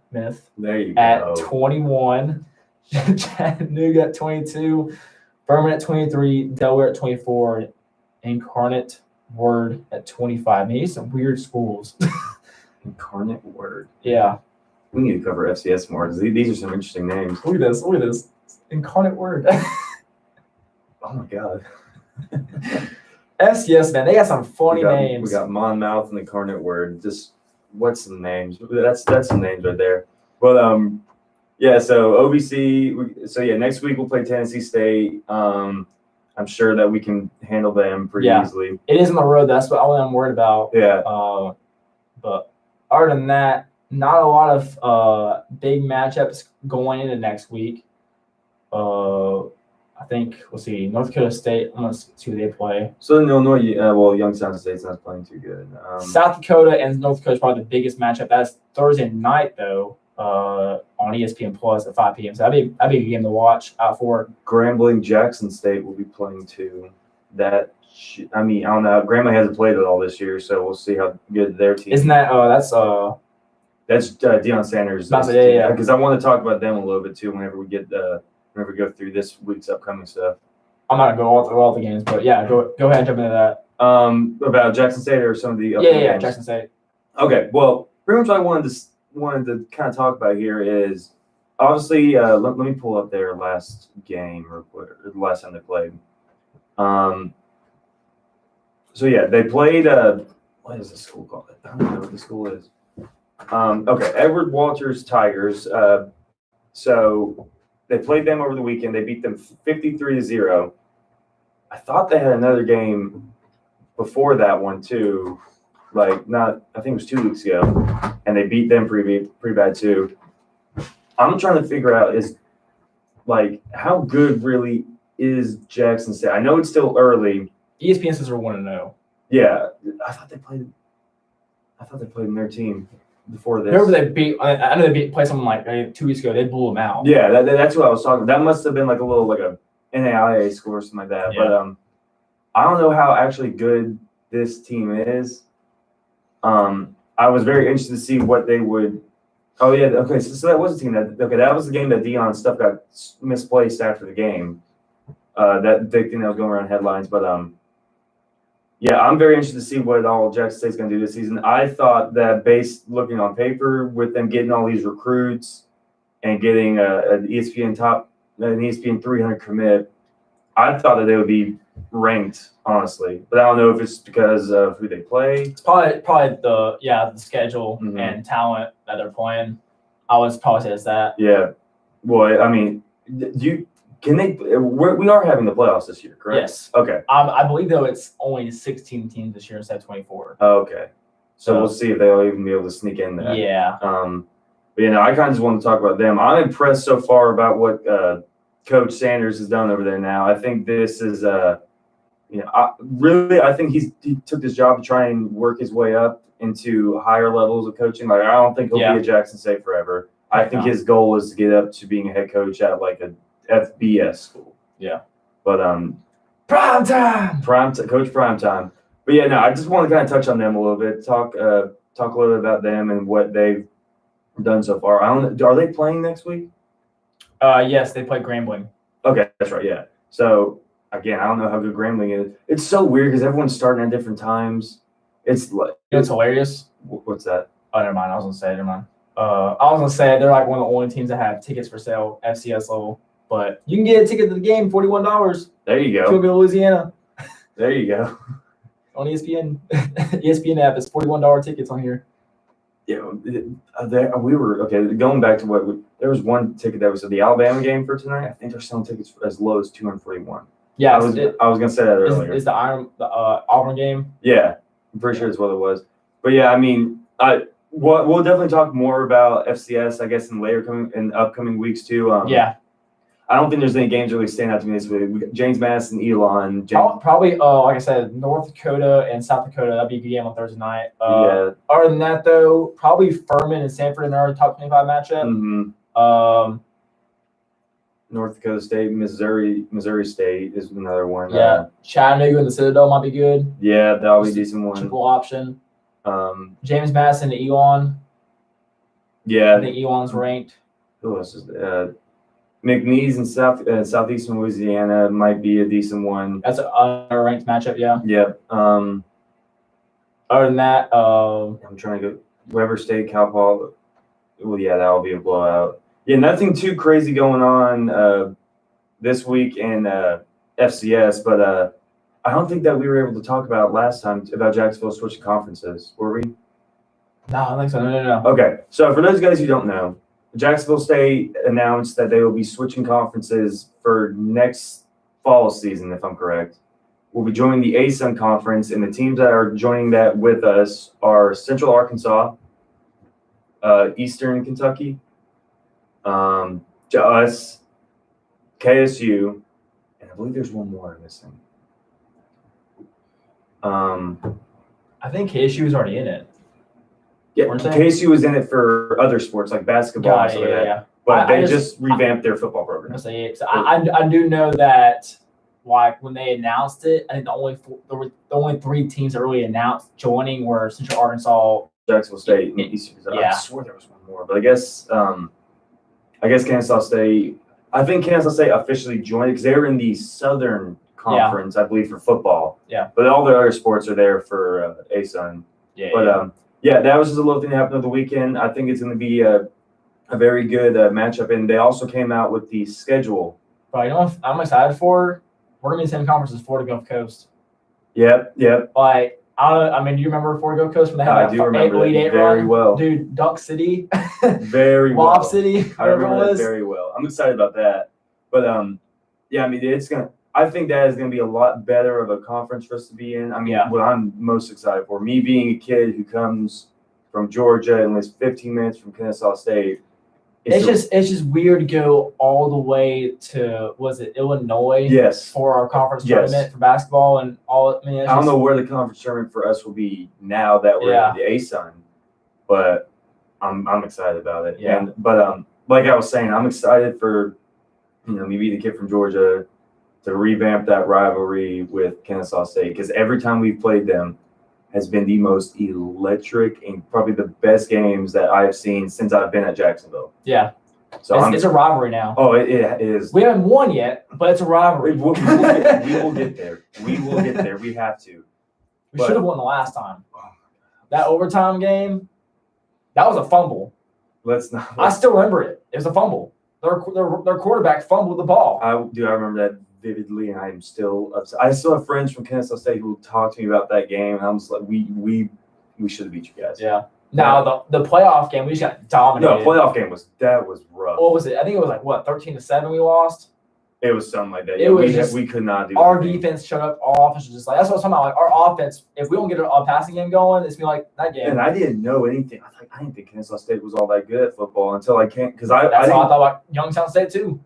at 21. Chattanooga at 22. Furman at 23. Delaware at 24. Incarnate Word at 25. Maybe some weird schools. Incarnate Word. Yeah. We need to cover FCS more. These are some interesting names. Look at this. Incarnate Word. Oh my God. FCS, man. They got some funny names. We got Monmouth and Incarnate Word. Just what's some names? That's some names right there. But so OVC. Next week we'll play Tennessee State. I'm sure that we can handle them pretty easily. It is on the road. That's what I'm worried about. Yeah. But other than that, not a lot of big matchups going into next week. I think we'll see North Dakota State. I'm gonna see who they play. Southern Illinois. Youngstown State's not playing too good. South Dakota and North Dakota is probably the biggest matchup. That's Thursday night though. On ESPN Plus at 5 p.m. So that'd be a good game to watch out for. Grambling Jackson State will be playing too. I don't know. Grambling hasn't played at all this year, so we'll see how good their team. Isn't that? That's Deion Sanders. Yeah. Because I want to talk about them a little bit too whenever we get whenever we go through this week's upcoming stuff. I'm not gonna go all through all the games, but yeah, go ahead and jump into that. About Jackson State or some of the Yeah, upcoming yeah, games? Jackson State. Okay, well, pretty much what I wanted to kind of talk about here is obviously let me pull up their last game real quick, or the last time they played. So yeah, they played what is the school called? I don't know what the school is. Okay, Edward Walters Tigers. So they played them over the weekend. They beat them 53-0. I thought they had another game before that one too. I think it was 2 weeks ago, and they beat them pretty bad too. I'm trying to figure out is how good really is Jackson State? I know it's still early. ESPN says they're 1-0. Yeah, I thought they played in their team before this. Whoever they beat, I know they played someone like 2 weeks ago. They blew them out. Yeah, that's what I was talking about. That must have been like a NAIA score or something like that. Yeah. But I don't know how actually good this team is. I was very interested to see what they would. Oh yeah, okay. So that was a team that was the game that Dion's stuff got misplaced after the game. That big thing that was going around headlines, but yeah, I'm very interested to see what all Jackson State's going to do this season. I thought that based looking on paper with them getting all these recruits and getting an ESPN 300 commit, I thought that they would be ranked, honestly. But I don't know if it's because of who they play. It's probably the schedule and talent that they're playing. I would probably say it's that. Yeah. Well, I mean, can they? We are having the playoffs this year, correct? Yes. Okay. I believe though it's only 16 teams this year instead of 24. Okay. So we'll see if they'll even be able to sneak in there. Yeah. But I kind of just want to talk about them. I'm impressed so far about what Coach Sanders has done over there now. I think this is I think he took this job to try and work his way up into higher levels of coaching. I don't think he'll be at Jackson State forever. I think his goal is to get up to being a head coach at like a FBS school. Yeah. But prime time. Coach prime time. But yeah, no, I just want to kind of touch on them a little bit. Talk a little bit about them and what they've done so far. I don't know. Are they playing next week? Yes, they play Grambling. Okay, that's right. Yeah. So again, I don't know how good Grambling is. It's so weird because everyone's starting at different times. It's like it's hilarious. What's that? Oh, never mind. I was gonna say, never mind. I was gonna say they're like one of the only teams that have tickets for sale FCS level, but you can get a ticket to the game $41. There you go. Go to Louisiana. There you go. On ESPN, ESPN app, it's $41 tickets on here. Yeah, we were okay. Going back to there was one ticket that was at the Alabama game for tonight. I think they're selling tickets for as low as $241. Yeah, I was gonna say that earlier. Is the Auburn game? Yeah, I'm pretty sure it's what it was. But yeah, I mean, we'll definitely talk more about FCS, I guess, in upcoming weeks too. Yeah. I don't think there's any games really stand out to me this week. We got James Madison, Elon. Probably, like I said, North Dakota and South Dakota. That'd be a good game on Thursday night. Yeah. Other than that, though, probably Furman and Sanford in our top 25 matchup. Mm-hmm. North Dakota State, Missouri State is another one. Yeah. Chattanooga and the Citadel might be good. Yeah, that'll be a decent one. Triple option. James Madison and Elon. Yeah. I think Elon's ranked. Who else is there? McNeese in southeastern Louisiana might be a decent one. That's a ranked matchup, yeah. Yep. Other than that, I'm trying to go Weber State, Cal Poly. Well, yeah, that'll be a blowout. Yeah, nothing too crazy going on this week in FCS, but I don't think that we were able to talk about last time about Jacksonville switching conferences, were we? No, I don't think so. No. Okay, so for those guys who don't know, Jacksonville State announced that they will be switching conferences for next fall season, if I'm correct. We'll be joining the ASUN conference, and the teams that are joining that with us are Central Arkansas, Eastern Kentucky, to us, KSU, and I believe there's one more I'm missing. I think KSU is already in it. Yeah, KSU was in it for other sports like basketball and stuff like that. Yeah. But they just revamped their football program. I do know that, like, when they announced it, I think the only three teams that really announced joining were Central Arkansas, Jacksonville State, and Eastern. Yeah. I swear there was one more, but I guess Kansas State. I think Kansas State officially joined because they're in the Southern Conference, I believe, for football. Yeah. But all the other sports are there for ASUN. Yeah. But that was just a little thing that happened over the weekend. I think it's going to be a very good matchup, and they also came out with the schedule. But you know what I'm excited for? We're gonna be in the same conference as Florida Gulf Coast. Yep. Like I mean, do you remember Florida Gulf Coast when they had I that do remember Elite that Eight very run? well. Dude, Dunk City, Very well. Lob City, I whatever it remember that was. very well. I'm excited about that. But yeah, I mean, I think that is gonna be a lot better of a conference for us to be in. I mean, what I'm most excited for, me being a kid who comes from Georgia and lives 15 minutes from Kennesaw State. It's just weird to go all the way to, was it Illinois? Yes. For our conference tournament for basketball and all. I mean, I don't know where the conference tournament for us will be now that we're in the ASUN, but I'm excited about it. Yeah. But like I was saying, I'm excited for me being the kid from Georgia to revamp that rivalry with Kennesaw State, because every time we've played them has been the most electric and probably the best games that I have seen since I've been at Jacksonville. Yeah. So it's a rivalry now. Oh, it is. We haven't won yet, but it's a rivalry. We will get there. We will get there. We have to. We should have won the last time. That overtime game, that was a fumble. I still remember it. It was a fumble. Their quarterback fumbled the ball. I remember that vividly, and I'm still upset. I still have friends from Kennesaw State who talk to me about that game, and I'm just like, we should have beat you guys. Yeah. Now the playoff game, we just got dominated. No, playoff game was rough. What was it? I think it was like 13-7 we lost. It was something like that. It was we could not do. Our defense showed up. Our offense was just like, that's what I was talking about. Like our offense, if we don't get a passing game going, it's gonna be like that game. And I didn't know anything. I didn't think Kennesaw State was all that good at football until I can't. Because that's how I thought about Youngstown State too.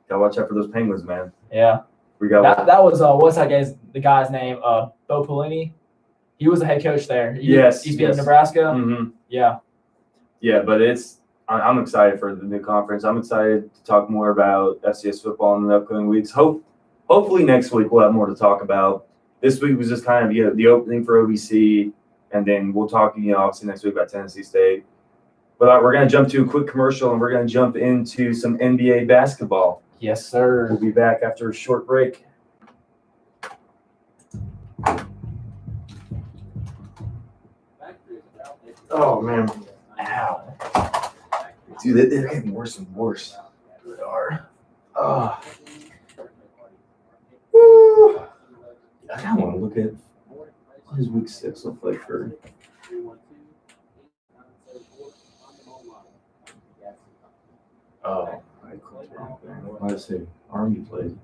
Gotta watch out for those Penguins, man. Yeah. We got that was what's the guy's name? Bo Pelini. He was the head coach there. He's been in Nebraska. Mm-hmm. Yeah. Yeah, but I'm excited for the new conference. I'm excited to talk more about FCS football in the upcoming weeks. Hopefully next week we'll have more to talk about. This week was just kind of the opening for OVC, and then we'll talk obviously next week about Tennessee State. But we're going to jump to a quick commercial, and we're going to jump into some NBA basketball. Yes, sir. We'll be back after a short break. Oh, man. Ow. Dude, they're getting worse and worse. They are. Oh. Woo. I kind of want to look at what his week 6 look like for. Oh, I see. Army played.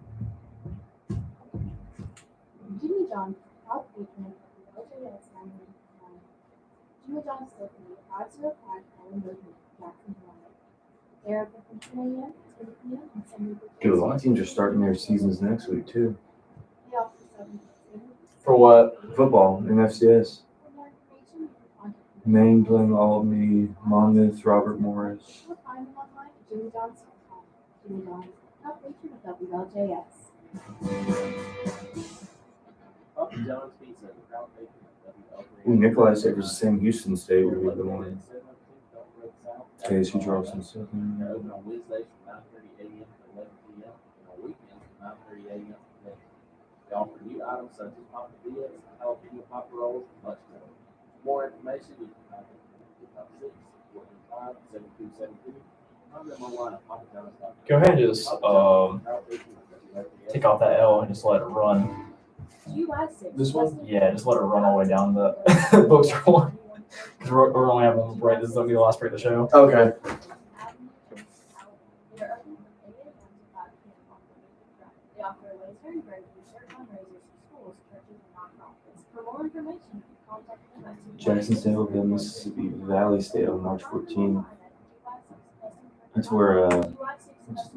Jimmy John's top patron of the LJS Jimmy John's Stephanie, 505 Island Road, Jackson, Florida. They are open from 10 a.m. to 8 p.m. and Sunday. Dude, a lot of teams are starting their seasons next week, too. They offer 7 For what? Football in FCS. For more information, you can contact Maine, Glenn Albany, Monmouth, Robert Morris. or find them online at jimmyjohns.com. Jimmy John's, top patron of WLJS. Papa John's Pizza, the proud patron of WLJS. Ooh, Nikolai State was the same Houston State. We were the one. KSU Charleston Southern. They're open on Wednesdays from 9:30 a.m. to 11 p.m. and on weekends from 9:30 a.m. to 11. They offer new items such as papa dias, jalapeno papa rolls, and much more. For more information, you can contact them at 256-435-7272. Find them online at papajohns.com. Go ahead and just take off that L and just let it run. This one? Yeah, just let it run all the way down the bookstore. Because we're only having one break. This is going to be the last break of the show. Okay. They offer laser and graduate fundraisers for schools, churches, and nonprofits. For more information, contact them at Jackson State will be Mississippi Valley State on March 14th. That's where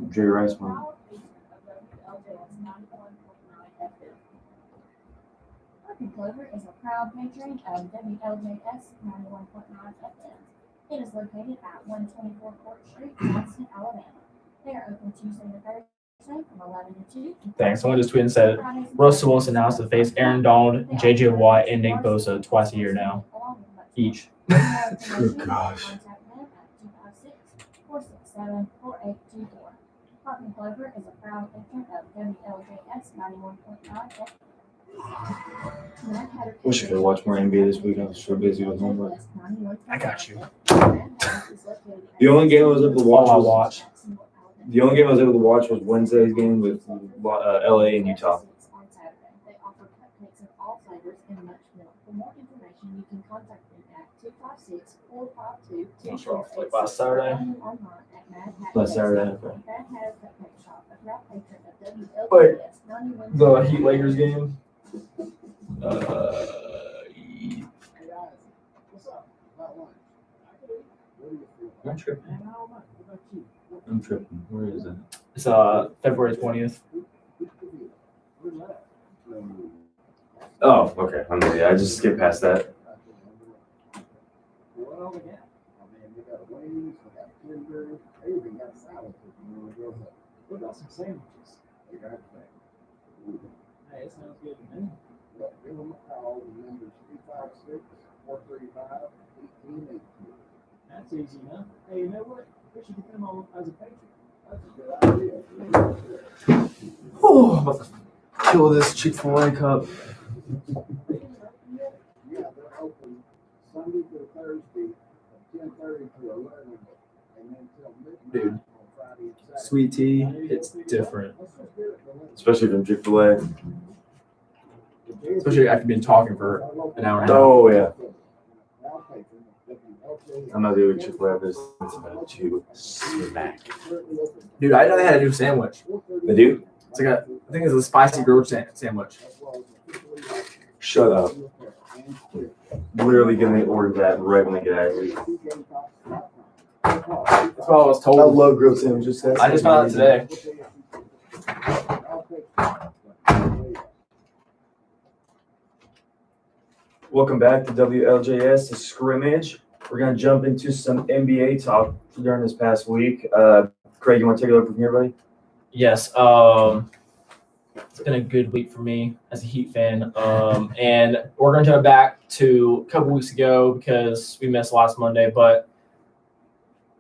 Jerry Rice went. Clover is a proud patron of WLJS 91.9 FM. It is located at 124 Court Street, Johnston, Alabama. They are open Tuesday to Thursday from 11 to 2. Thanks. Someone just tweeted and said Russell Wilson announced to face Aaron Donald, J.J. Watt, and Nick Bosa twice a year now, each. Good gosh. Contact them at 256-467-4824. Park Clover is a proud patron of WLJS 91.9 FM. Wish I could watch more NBA this week. I was so busy with homework. I got you. The only game I was able to watch All I was watch. the only game I was able to watch was Wednesday's game with LA and Utah. On Saturday, they offer cupcakes of all flavors and much milk. For more information, you can contact them at 256-452-2486. Like last Saturday. Online at Mad Hatter Last Saturday, Cakes. okay. Mad Hatter Cupcake Shop, a proud patron of WLJS Wait, 91. The Heat Lakers game. Hey guys, what's up? About lunch? What do you feel? I'm tripping. Man, I don't know. What about you? I'm tripping. Where is it? It's February 20th. Oh, okay. Yeah, I just skipped past that. What all we got? I mean, we got wings, we got tender, they even got salad if you want to go there. What about some sandwiches? They got that. Hey, it sounds good to me. Look, give them a call, the number's 356-435-1818. That's easy enough. Hey, you know what? We should become all as a patron. That's a good idea. Oh, I'm about to kill this Chick-fil-A cup. Yeah, they're open Sunday through Thursday from 10:30 to 11, and then till midnight Dude. on Friday and Saturday. Sweet tea, it's different. Let's just get it delivered. Especially from Chick-fil-A. Especially after being talking for an hour and a half. Oh, yeah. I'm not the only Chick-fil-A. There's about two smack. Dude, I didn't know they had a new sandwich. They do? It's like I think it's a spicy grilled sandwich. Shut up. Literally gonna order that right when I get out of here. That's what I was I told. love grilled sandwiches. I just found out today. Welcome back to WLJS, the Scrimmage. We're going to jump into some NBA talk during this past week. Craig, you want to take it over from here, buddy? Yes. It's been a good week for me as a Heat fan. And we're going to jump back to a couple weeks ago because we missed last Monday. But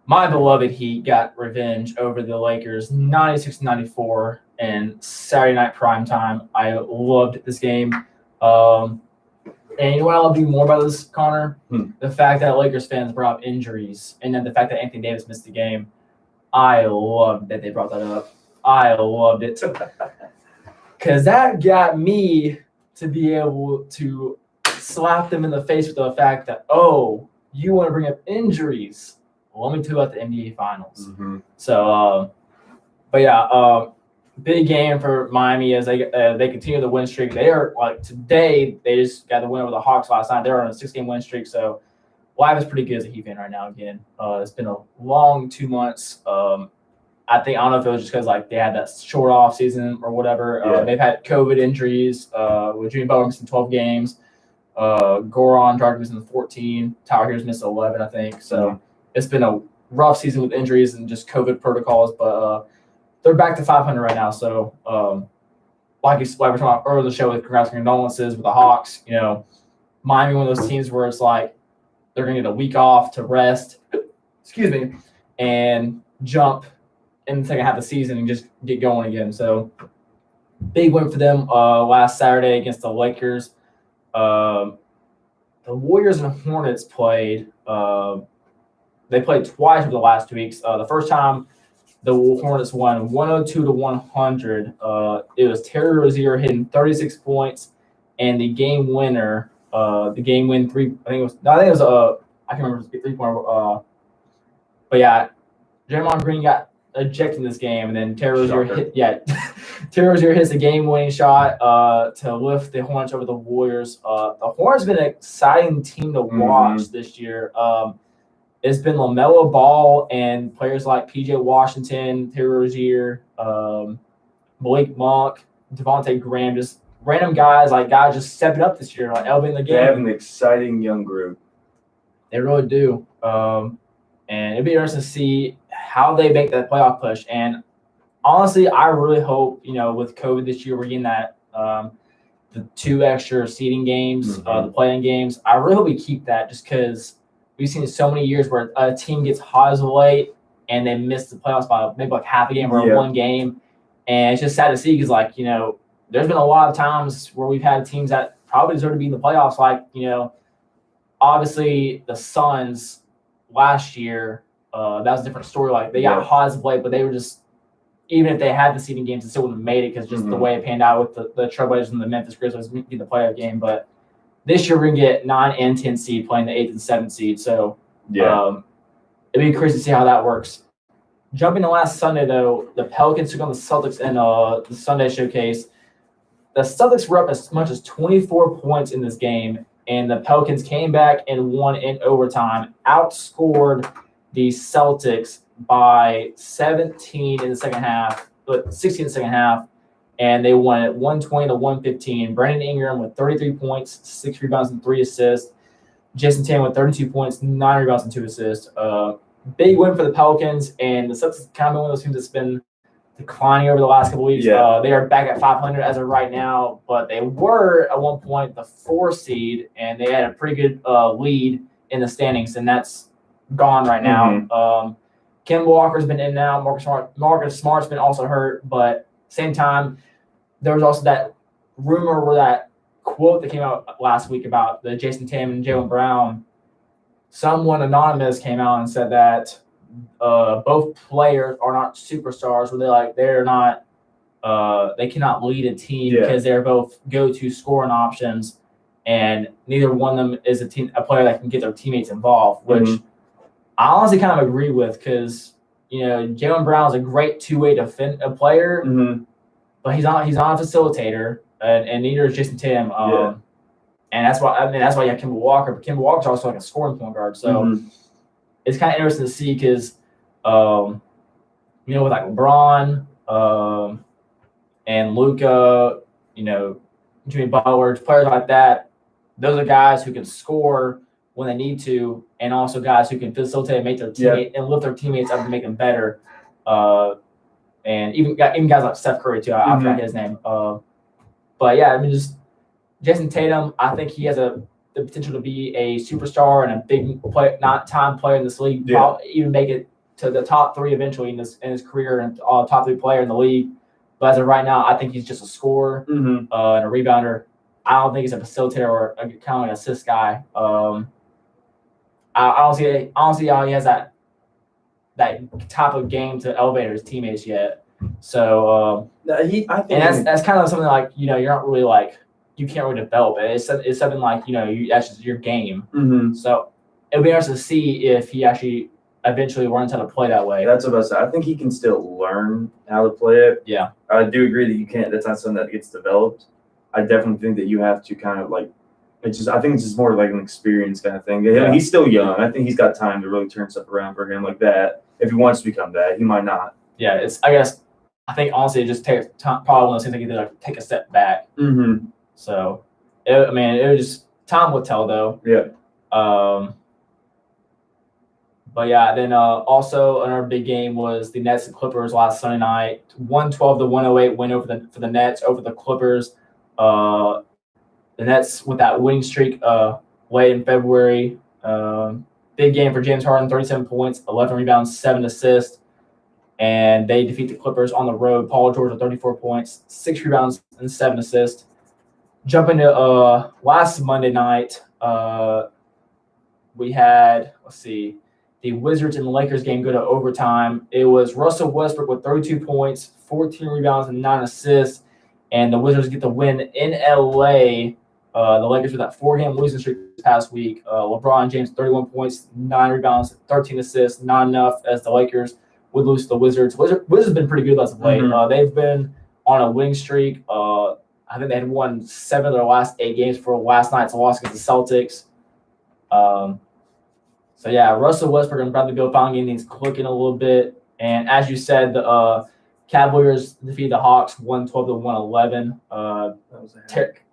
my beloved Heat got revenge over the Lakers 96-94 and Saturday night primetime. I loved this game. And you know what I love even more about this, Connor? The fact that Lakers fans brought up injuries and then the fact that Anthony Davis missed the game. I loved that they brought that up. I loved it. Because that got me to be able to slap them in the face with the fact that, oh, you want to bring up injuries. Well, let me tell you about the NBA Finals. Mm-hmm. So, big game for Miami as they continue the win streak. They are like today. They just got the win over the Hawks last night. They're on a 6-game win streak. So life is pretty good as a Heat fan right now. Again, it's been a long 2 months. I don't know if it was just because like they had that short off season or whatever. Yeah. They've had COVID injuries. With Jimmy Butler missing 12 games. Goran Dragic missing 14. Tyler Hero's missed 11, I think. So it's been a rough season with injuries and just COVID protocols, but. They're back to 500 right now, so like we were talking about earlier in the show with congrats and condolences with the Hawks, you know, Miami one of those teams where it's like they're going to get a week off to rest, and jump in the second half of the season and just get going again. So big win for them last Saturday against the Lakers. The Warriors and Hornets played. They played twice over the last 2 weeks. The first time the Hornets won 102-100. It was Terry Rozier hitting 36 points, and the game winner, the game win three. I think it was I can't remember the 3-point. But yeah, Draymond Green got ejected in this game, and then Terry Rozier Terry Rozier hits the game winning shot to lift the Hornets over the Warriors. The Hornets have been an exciting team to watch this year. It's been LaMelo Ball and players like P.J. Washington, Terry Rozier, Malik Monk, Devontae Graham, just random guys just stepping up this year, like elevating the game. They have an exciting young group. They really do. And it'd be interesting to see how they make that playoff push. And honestly, I really hope, with COVID this year, we're getting that the 2 extra seeding games, the play-in games. I really hope we keep that just because we've seen so many years where a team gets hot as of late and they missed the playoffs by maybe like half a game or Yeah. one game. And it's just sad to see because, like, you know, there's been a lot of times where we've had teams that probably deserve to be in the playoffs. Like, you know, obviously the Suns last year, that was a different story. Like, they got hot as of late, but they were just, even if they had the seeding games, they still wouldn't have made it because just the way it panned out with the Trailblazers and the Memphis Grizzlies in the playoff game. But this year we're going to get 9 and 10 seed playing the 8th and 7th seed. So it'd be crazy to see how that works. Jumping to last Sunday, though, the Pelicans took on the Celtics in the Sunday showcase. The Celtics were up as much as 24 points in this game, and the Pelicans came back and won in overtime, outscored the Celtics by 17 in the second half, but 16 in the second half, and they won at 120-115. Brandon Ingram with 33 points, 6 rebounds, and 3 assists. Jason Tatum with 32 points, 9 rebounds, and 2 assists. Big win for the Pelicans, and the Celtics kind of been one of those teams that's been declining over the last couple of weeks. Yeah. They are back at 500 as of right now, but they were at one point the 4 seed, and they had a pretty good lead in the standings, and that's gone right now. Kemba Walker's been in now. Marcus Smart's been also hurt, but same time, there was also that rumor where that quote that came out last week about the Jason Tatum and Jaylen Brown. Someone anonymous came out and said that both players are not superstars, where they're not they cannot lead a team because they're both go-to scoring options, and neither one of them is a player that can get their teammates involved, which I honestly kind of agree with, because you know Jaylen Brown is a great two-way player, but he's not a facilitator, and neither is Jason Tatum. And that's why you have Kemba Walker, but Kemba Walker's also like a scoring point guard. So it's kind of interesting to see because, you know, with like LeBron and Luka, you know, Jimmy Butler, players like that, those are guys who can score when they need to, and also guys who can facilitate and make their teammate and lift their teammates up and make them better. And even guys like Steph Curry too. I forgot his name. But yeah, I mean, just Jason Tatum, I think he has the potential to be a superstar and a big time player in this league. Even make it to the top 3 eventually in his career, and top 3 player in the league. But as of right now, I think he's just a scorer and a rebounder. I don't think he's a facilitator or a kind of an assist guy. I don't see how he has that type of game to elevate his teammates yet. So I think that's kind of something like, you know, you're not really like, you can't really develop it. It's something like, you know, that's just your game. So it'll be interesting to see if he actually eventually learns how to play that way. That's what I said. I think he can still learn how to play it. Yeah. I do agree that you can't. That's not something that gets developed. I definitely think that you have to kind of like. I think it's just more like an experience kind of thing. Yeah. He's still young. I think he's got time to really turn stuff around for him like that. If he wants to become that, he might not. Yeah. I think honestly, it just takes time, probably one of those things that you like take a step back. So, it was just time will tell though. Yeah. But yeah, then also another big game was the Nets and Clippers last Sunday night. 112-108 win for the Nets over the Clippers. The Nets with that winning streak late in February. Big game for James Harden, 37 points, 11 rebounds, 7 assists. And they defeat the Clippers on the road. Paul George with 34 points, 6 rebounds, and 7 assists. Jumping to last Monday night, we had, the Wizards and the Lakers game go to overtime. It was Russell Westbrook with 32 points, 14 rebounds, and 9 assists. And the Wizards get the win in LA. The Lakers with that 4-game losing streak this past week. LeBron James, 31 points, 9 rebounds, 13 assists. Not enough as the Lakers would lose to the Wizards. Wizards have been pretty good as of late. They've been on a winning streak. I think they had won 7 of their last 8 games for last night's loss against the Celtics. So yeah, Russell Westbrook and Bradley Beal finally getting things clicking a little bit. And as you said, the Cavaliers defeated the Hawks 112-111.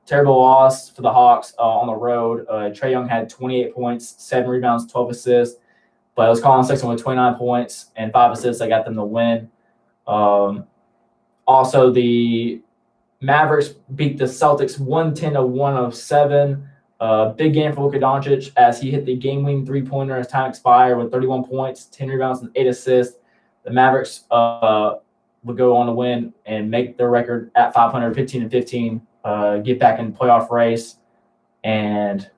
Terrible loss for the Hawks on the road. Trae Young had 28 points, 7 rebounds, 12 assists. But it was Colin Sexton with 29 points and 5 assists that got them the win. Also, the Mavericks beat the Celtics 110-107. Big game for Luka Doncic as he hit the game-winning 3-pointer as time expired with 31 points, 10 rebounds, and 8 assists. the Mavericks would go on to win and make their record at 500, 15-15, get back in the playoff race. And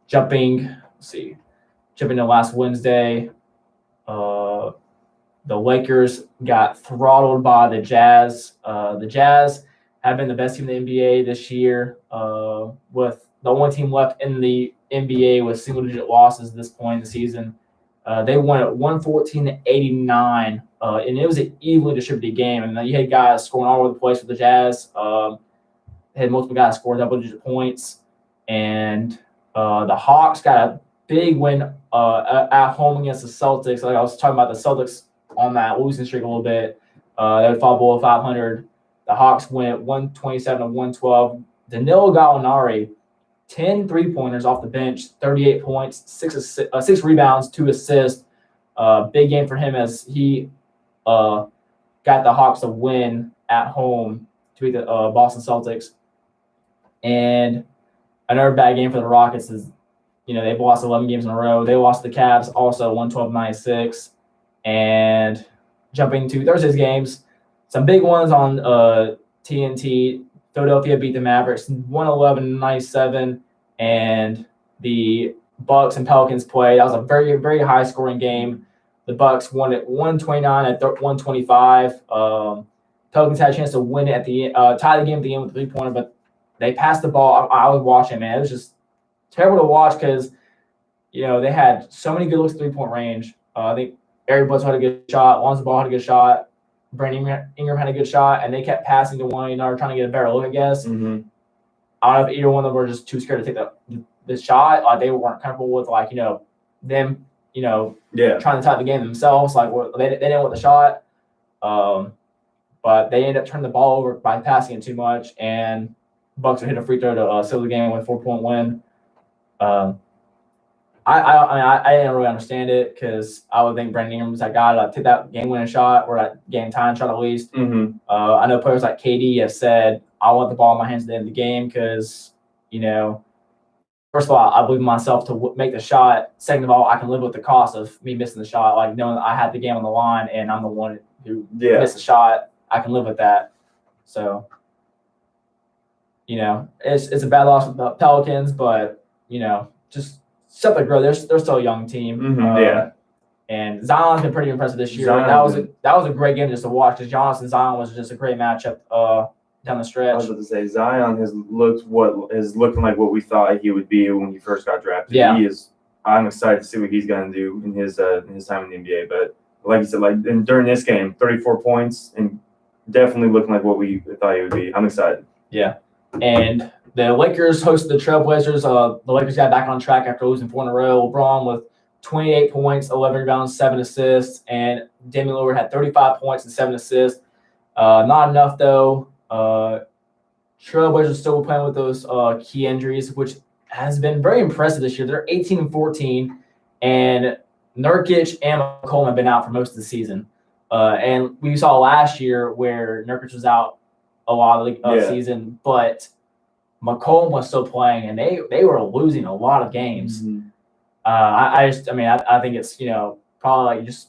jumping to last Wednesday, the Lakers got throttled by the Jazz. The Jazz have been the best team in the NBA this year, with the only team left in the NBA with single-digit losses at this point in the season. They won at 114-89, and it was an evenly distributed game. And you had guys scoring all over the place with the Jazz. Had multiple guys score double-digit points. And the Hawks got a big win at home against the Celtics. Like I was talking about the Celtics on that losing streak a little bit. They would fall below 500. The Hawks went 127-112. Danilo Gallinari, 10 3-pointers off the bench, 38 points, 6 rebounds, 2 assists. Big game for him as he got the Hawks a win at home to beat the Boston Celtics. And another bad game for the Rockets is, they've lost 11 games in a row. They lost the Cavs also 112-96. And jumping to Thursday's games, some big ones on TNT. Philadelphia beat the Mavericks 111-97, and the Bucks and Pelicans played. That was a very, very high scoring game. The Bucks won it 129-125. Pelicans had a chance to win it at the tie the game at the end with a 3-pointer, but they passed the ball. I was watching, man. It was just terrible to watch because they had so many good looks at 3-point range. I think Eric Bledsoe had a good shot. Lonzo Ball had a good shot. Brandon Ingram had a good shot, and they kept passing to one another, trying to get a better look, I guess. Mm-hmm. I don't know if either one of them were just too scared to take the shot. Like they weren't comfortable with them, trying to tie the game themselves. Like they didn't want the shot, but they ended up turning the ball over by passing it too much, and Bucks would hit a free throw to seal the game with a 4-point win. I didn't really understand it because I would think Brandon Ingram was that guy to take that game-winning shot or that game-time shot at least. Mm-hmm. I know players like KD have said, I want the ball in my hands at the end of the game because, first of all, I believe in myself to make the shot. Second of all, I can live with the cost of me missing the shot. Like knowing that I had the game on the line and I'm the one who missed the shot, I can live with that. So, it's a bad loss with the Pelicans, but, just – stuff like grow. They're still a young team. Mm-hmm, and Zion's been pretty impressive this year. That was a great game just to watch because Giannis and Zion was just a great matchup down the stretch. I was about to say Zion has looking like what we thought he would be when he first got drafted. Yeah. I'm excited to see what he's going to do in his time in the NBA. But like you said, during this game, 34 points and definitely looking like what we thought he would be. I'm excited. Yeah, and the Lakers hosted the Trailblazers. The Lakers got back on track after losing 4 in a row. LeBron with 28 points, 11 rebounds, 7 assists, and Damian Lillard had 35 points and 7 assists. Not enough though. Trailblazers still playing with those key injuries, which has been very impressive this year. They're 18-14, and Nurkic and McCollum have been out for most of the season. And we saw last year where Nurkic was out a lot of the season, but McCollum was still playing, and they were losing a lot of games. Mm-hmm. I think it's probably just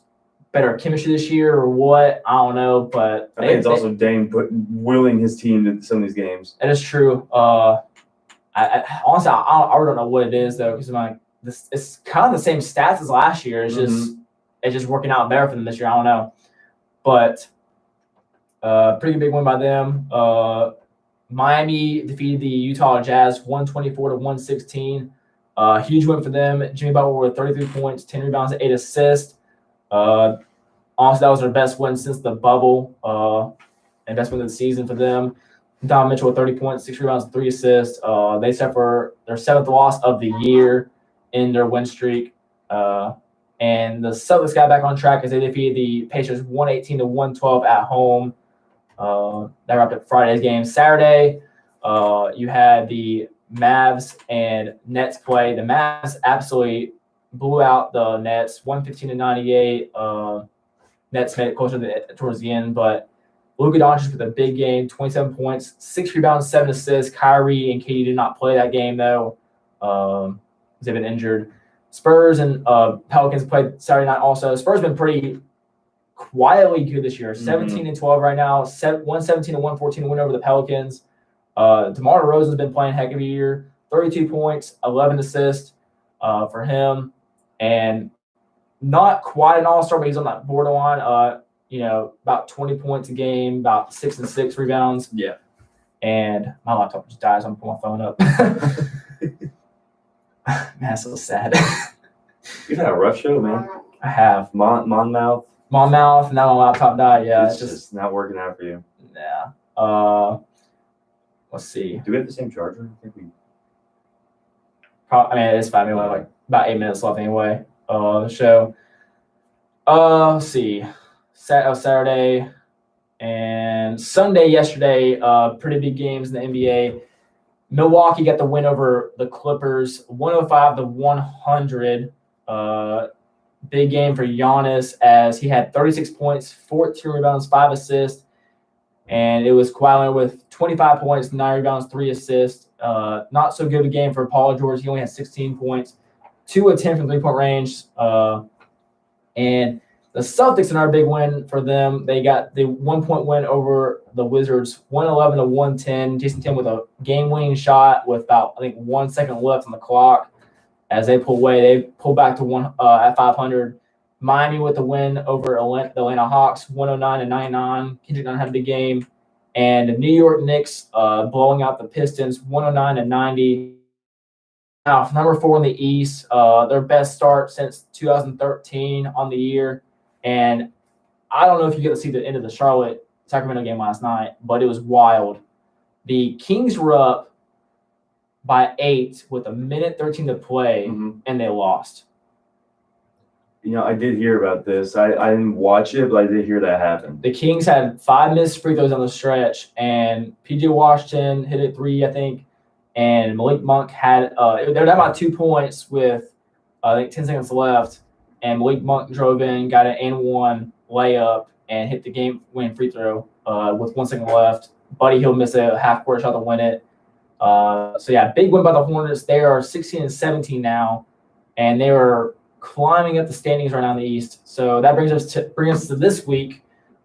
better chemistry this year or what, I don't know, but I think it's also Dame willing his team to some of these games. That is true. I honestly I don't know what it is though, because it's kind of the same stats as last year. It's just working out better for them this year. I don't know, but pretty big win by them. Miami defeated the Utah Jazz 124-116. Huge win for them. Jimmy Butler with 33 points, 10 rebounds, 8 assists. Honestly, that was their best win since the bubble, and best win of the season for them. Don Mitchell with 30 points, 6 rebounds, 3 assists. They suffer their 7th loss of the year in their win streak. And the Celtics got back on track as they defeated the Pacers 118-112 at home. That wrapped up Friday's game. Saturday, you had the Mavs and Nets play. The Mavs absolutely blew out the Nets, 115-98. Nets made it closer towards the end, but Luka Doncic with a big game, 27 points, 6 rebounds, 7 assists. Kyrie and KD did not play that game, though, because they've been injured. Spurs and Pelicans played Saturday night also. Spurs been pretty quietly good this year. 17-12 right now. 117-114 win over the Pelicans. DeMar DeRozan's been playing heck of a year. 32 points, 11 assists for him, and not quite an all-star, but he's on that borderline. About 20 points a game, about 6 and 6 rebounds. Yeah. And my laptop just dies. I'm pulling my phone up. Man, so sad. You've had a rough show, man. I have. Monmouth. Monmouth, and now my laptop died. Yeah, it's just not working out for you. Yeah. Let's see. Do we have the same charger? I think we. It's fine. We only have like about 8 minutes left anyway. The show. Let's see. Saturday and Sunday yesterday. Pretty big games in the NBA. Milwaukee got the win over the Clippers, 105-100. Big game for Giannis as he had 36 points, 14 rebounds, 5 assists. And it was Kawhi with 25 points, 9 rebounds, 3 assists. Not so good of a game for Paul George. He only had 16 points, 2 of 10 from three-point range. And the Celtics, another big win for them. They got the 1-point win over the Wizards, 111-110. Jason Tatum with a game-winning shot with about, 1 second left on the clock. As they pull away, they pull back to at 500. Miami with the win over the Atlanta Hawks, 109-99. Kendrick Nunn had a big game. And the New York Knicks blowing out the Pistons, 109-90. Now, number 4 in the East, their best start since 2013 on the year. And I don't know if you get to see the end of the Charlotte-Sacramento game last night, but it was wild. The Kings were up by 8 with 1:13 to play, and they lost. I did hear about this. I didn't watch it, but I did hear that happen. The Kings had 5 missed free throws on the stretch, and P.J. Washington hit it 3, I think, and Malik Monk had they were down about 2 points with 10 seconds left, and Malik Monk drove in, got an and-one layup, and hit the game-winning free throw with 1 second left. Buddy Hield missed a half-court shot to win it. Big win by the Hornets. They are 16-17 now, and they are climbing up the standings right now in the East. So that brings us to this week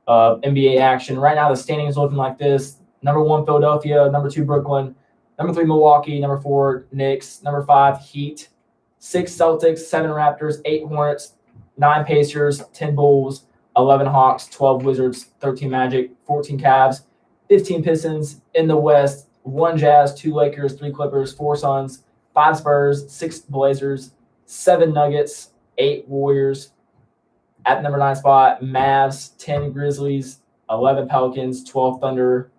of NBA action. Right now, the standings looking like this: number 1 Philadelphia, number 2 Brooklyn, number 3 Milwaukee, number 4 Knicks, number 5 Heat, 6 Celtics, 7 Raptors, 8 Hornets, 9 Pacers, 10 Bulls, 11 Hawks, 12 Wizards, 13 Magic, 14 Cavs, 15 Pistons. In the West, 1 Jazz, 2 Lakers, 3 Clippers, 4 Suns, 5 Spurs, 6 Blazers, 7 Nuggets, 8 Warriors. At the number 9 spot, Mavs, 10 Grizzlies, 11 Pelicans, 12 Thunder,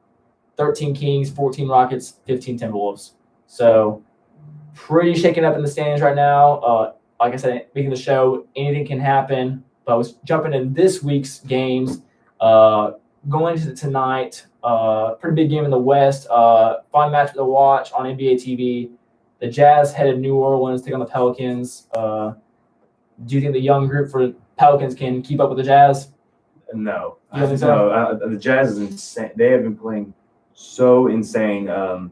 13 Kings, 14 Rockets, 15 Timberwolves. So pretty shaken up in the standings right now. Like I said, beginning of the show, anything can happen. But I was jumping in this week's games. Going into tonight, pretty big game in the West. Fun match to watch on NBA TV. The Jazz headed New Orleans, take on the Pelicans. Do you think the young group for Pelicans can keep up with the Jazz? No. You don't think so? The Jazz is insane. They have been playing so insane. And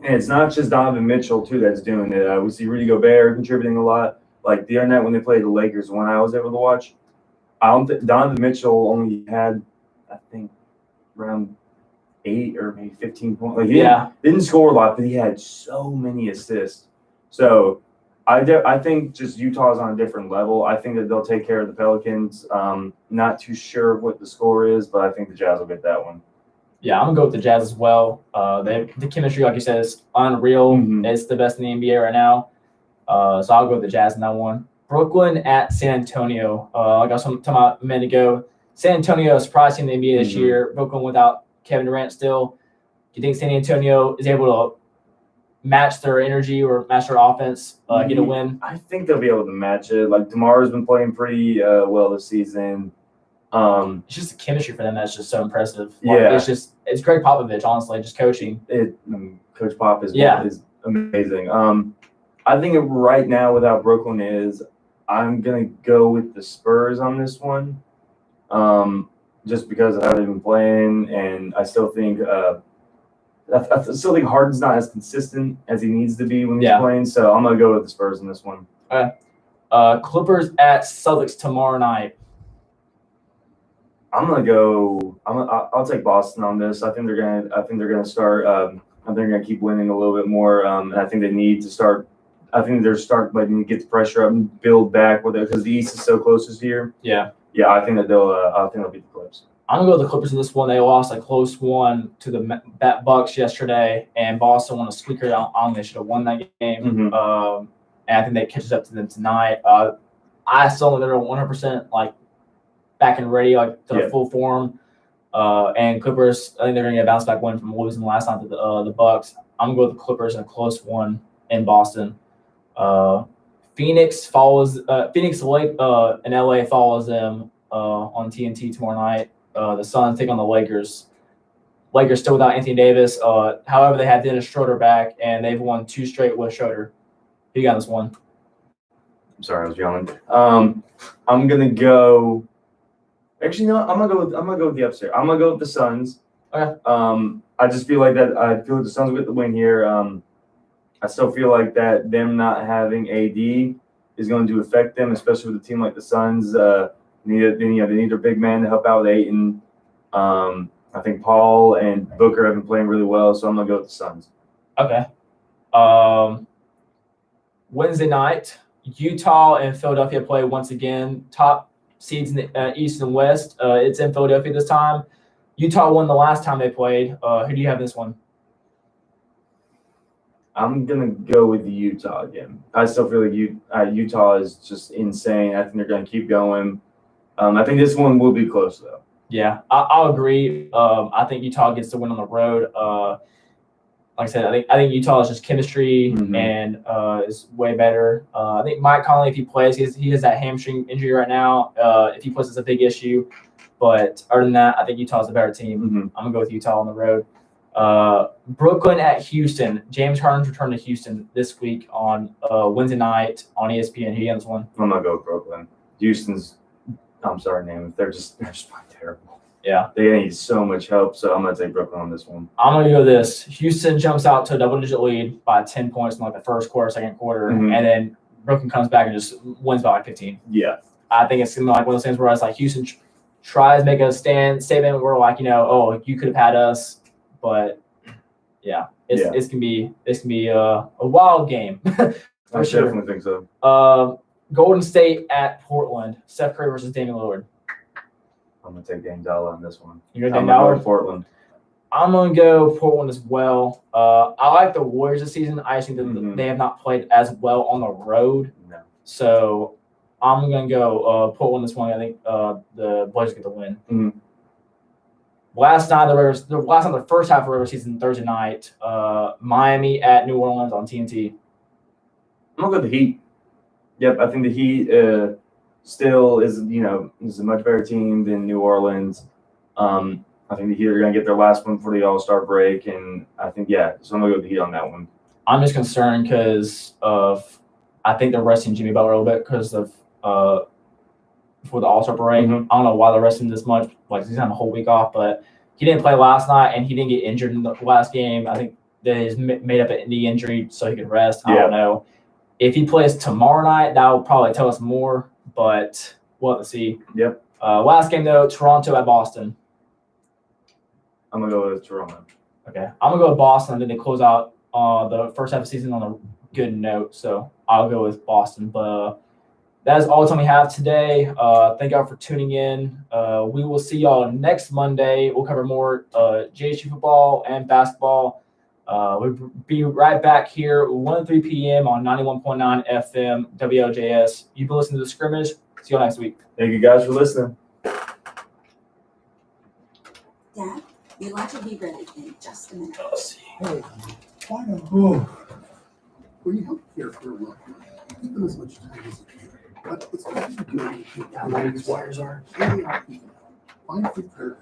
it's not just Donovan Mitchell, too, that's doing it. We see Rudy Gobert contributing a lot. Like the other night when they played the Lakers, when I was able to watch, I don't think Donovan Mitchell only had, I think, around 8 or maybe 15 points. Like he didn't score a lot, but he had so many assists. So I think just Utah's on a different level. I think that they'll take care of the Pelicans. Not too sure what the score is, but I think the Jazz will get that one. Yeah, I'm going to go with the Jazz as well. The chemistry, like you said, is unreal. It's the best in the NBA right now. So I'll go with the Jazz in that one. Brooklyn at San Antonio. Like I was talking about a minute ago, San Antonio is surprising the NBA this year. Brooklyn without Kevin Durant still. Do you think San Antonio is able to match their energy or match their offense, get a win? I think they'll be able to match it. Like DeMar's been playing pretty well this season. It's just the chemistry for them that's just so impressive. It's Greg Popovich, honestly, just coaching. Coach Pop is amazing. I think right now without Brooklyn I'm gonna go with the Spurs on this one. Just because of how they've been playing, and I still think Harden's not as consistent as he needs to be when he's playing. So I'm gonna go with the Spurs in this one. Clippers at Celtics tomorrow night. I'm gonna go. I'll take Boston on this. I think they're gonna start. I think they're gonna keep winning a little bit more. And I think they need to start. I think they're they need to get the pressure up and build back with it because the East is so close this year. Yeah. Yeah, I think that they'll beat the Clips. I'm gonna go with the Clippers in this one. They lost a close one to the Bucks yesterday, and Boston won a squeaker on. They should have won that game. Mm-hmm. And I think that catches up to them tonight. I still think they're 100% like back and ready, like to full form. And Clippers, I think they're gonna get a bounce back win from losing last night to the Bucks. I'm gonna go with the Clippers in a close one in Boston. Phoenix Lake in LA follows them on TNT tomorrow night. The Suns take on the Lakers. Lakers still without Anthony Davis. However, they had Dennis Schroeder back, and they've won 2 straight with Schroeder. Who got this one? I'm sorry, I was yelling. I'm gonna go. Actually, no. I'm gonna go with the upstairs. I'm gonna go with the Suns. Okay. I just feel like that. I feel like the Suns will get the win here. I still feel like that them not having AD is going to affect them, especially with a team like the Suns. They need their big man to help out with Ayton. I think Paul and Booker have been playing really well, so I'm gonna go with the Suns. Okay. Wednesday night, Utah and Philadelphia play once again. Top seeds in the East and West. It's in Philadelphia this time. Utah won the last time they played. Who do you have this one? I'm gonna go with Utah again. I still feel like Utah is just insane. I think they're gonna keep going. I think this one will be close though. Yeah, I'll agree. I think Utah gets the win on the road. Like I said, I think Utah is just chemistry and is way better. I think Mike Conley, if he plays, he has that hamstring injury right now. If he plays, it's a big issue. But other than that, I think Utah's a better team. I'm gonna go with Utah on the road. Brooklyn at Houston. James Harden's returned to Houston this week on Wednesday night on ESPN. He ends one. I'm gonna go with Brooklyn. Houston's. I'm sorry, name. They're just playing terrible. Yeah, they need so much help. So I'm gonna take Brooklyn on this one. I'm gonna go this. Houston jumps out to a double-digit lead by 10 points in like the first quarter, second quarter, and then Brooklyn comes back and just wins by like 15. Yeah, I think it's gonna be like one of those things where it's like Houston tries to make a statement where like oh you could have had us, but yeah, it's gonna be a wild game. I definitely think so. Golden State at Portland. Steph Curry versus Damian Lillard. I'm gonna take Dame Dollar on this one. You're gonna go Portland. I'm gonna go Portland as well. I like the Warriors this season. I just think that they have not played as well on the road. No. So I'm gonna go Portland this one. I think the Blazers get the win. Last night the first half of the regular season, Thursday night, Miami at New Orleans on TNT. I'm gonna go with the Heat. Yep, I think the Heat still is a much better team than New Orleans. I think the Heat are gonna get their last one for the All-Star break, and I think so I'm gonna go with the Heat on that one. I'm just concerned because I think they're resting Jimmy Butler a little bit because of for the All-Star break. I don't know why they're resting this much. Like he's having a whole week off, but he didn't play last night and he didn't get injured in the last game. I think that he's made up a knee injury so he could rest. I don't know. If he plays tomorrow night, that will probably tell us more, but we'll have to see. Yep. Last game, though, Toronto at Boston. I'm going to go with Toronto. Okay. I'm going to go with Boston, and then they close out the first half of the season on a good note, so I'll go with Boston. But that is all the time we have today. Thank y'all for tuning in. We will see y'all next Monday. We'll cover more JHU football and basketball. We'll be right back here 1 to 3 p.m. on 91.9 FM WLJS. You've been listening to The Scrimmage. See you all next week. Thank you guys for listening. Dad, your lunch will be ready in just a minute. Let's see. Hey, why not? When you help care for a loved one, give them as much time as you can. But it's going to be good. How long these wires are? Find a prepared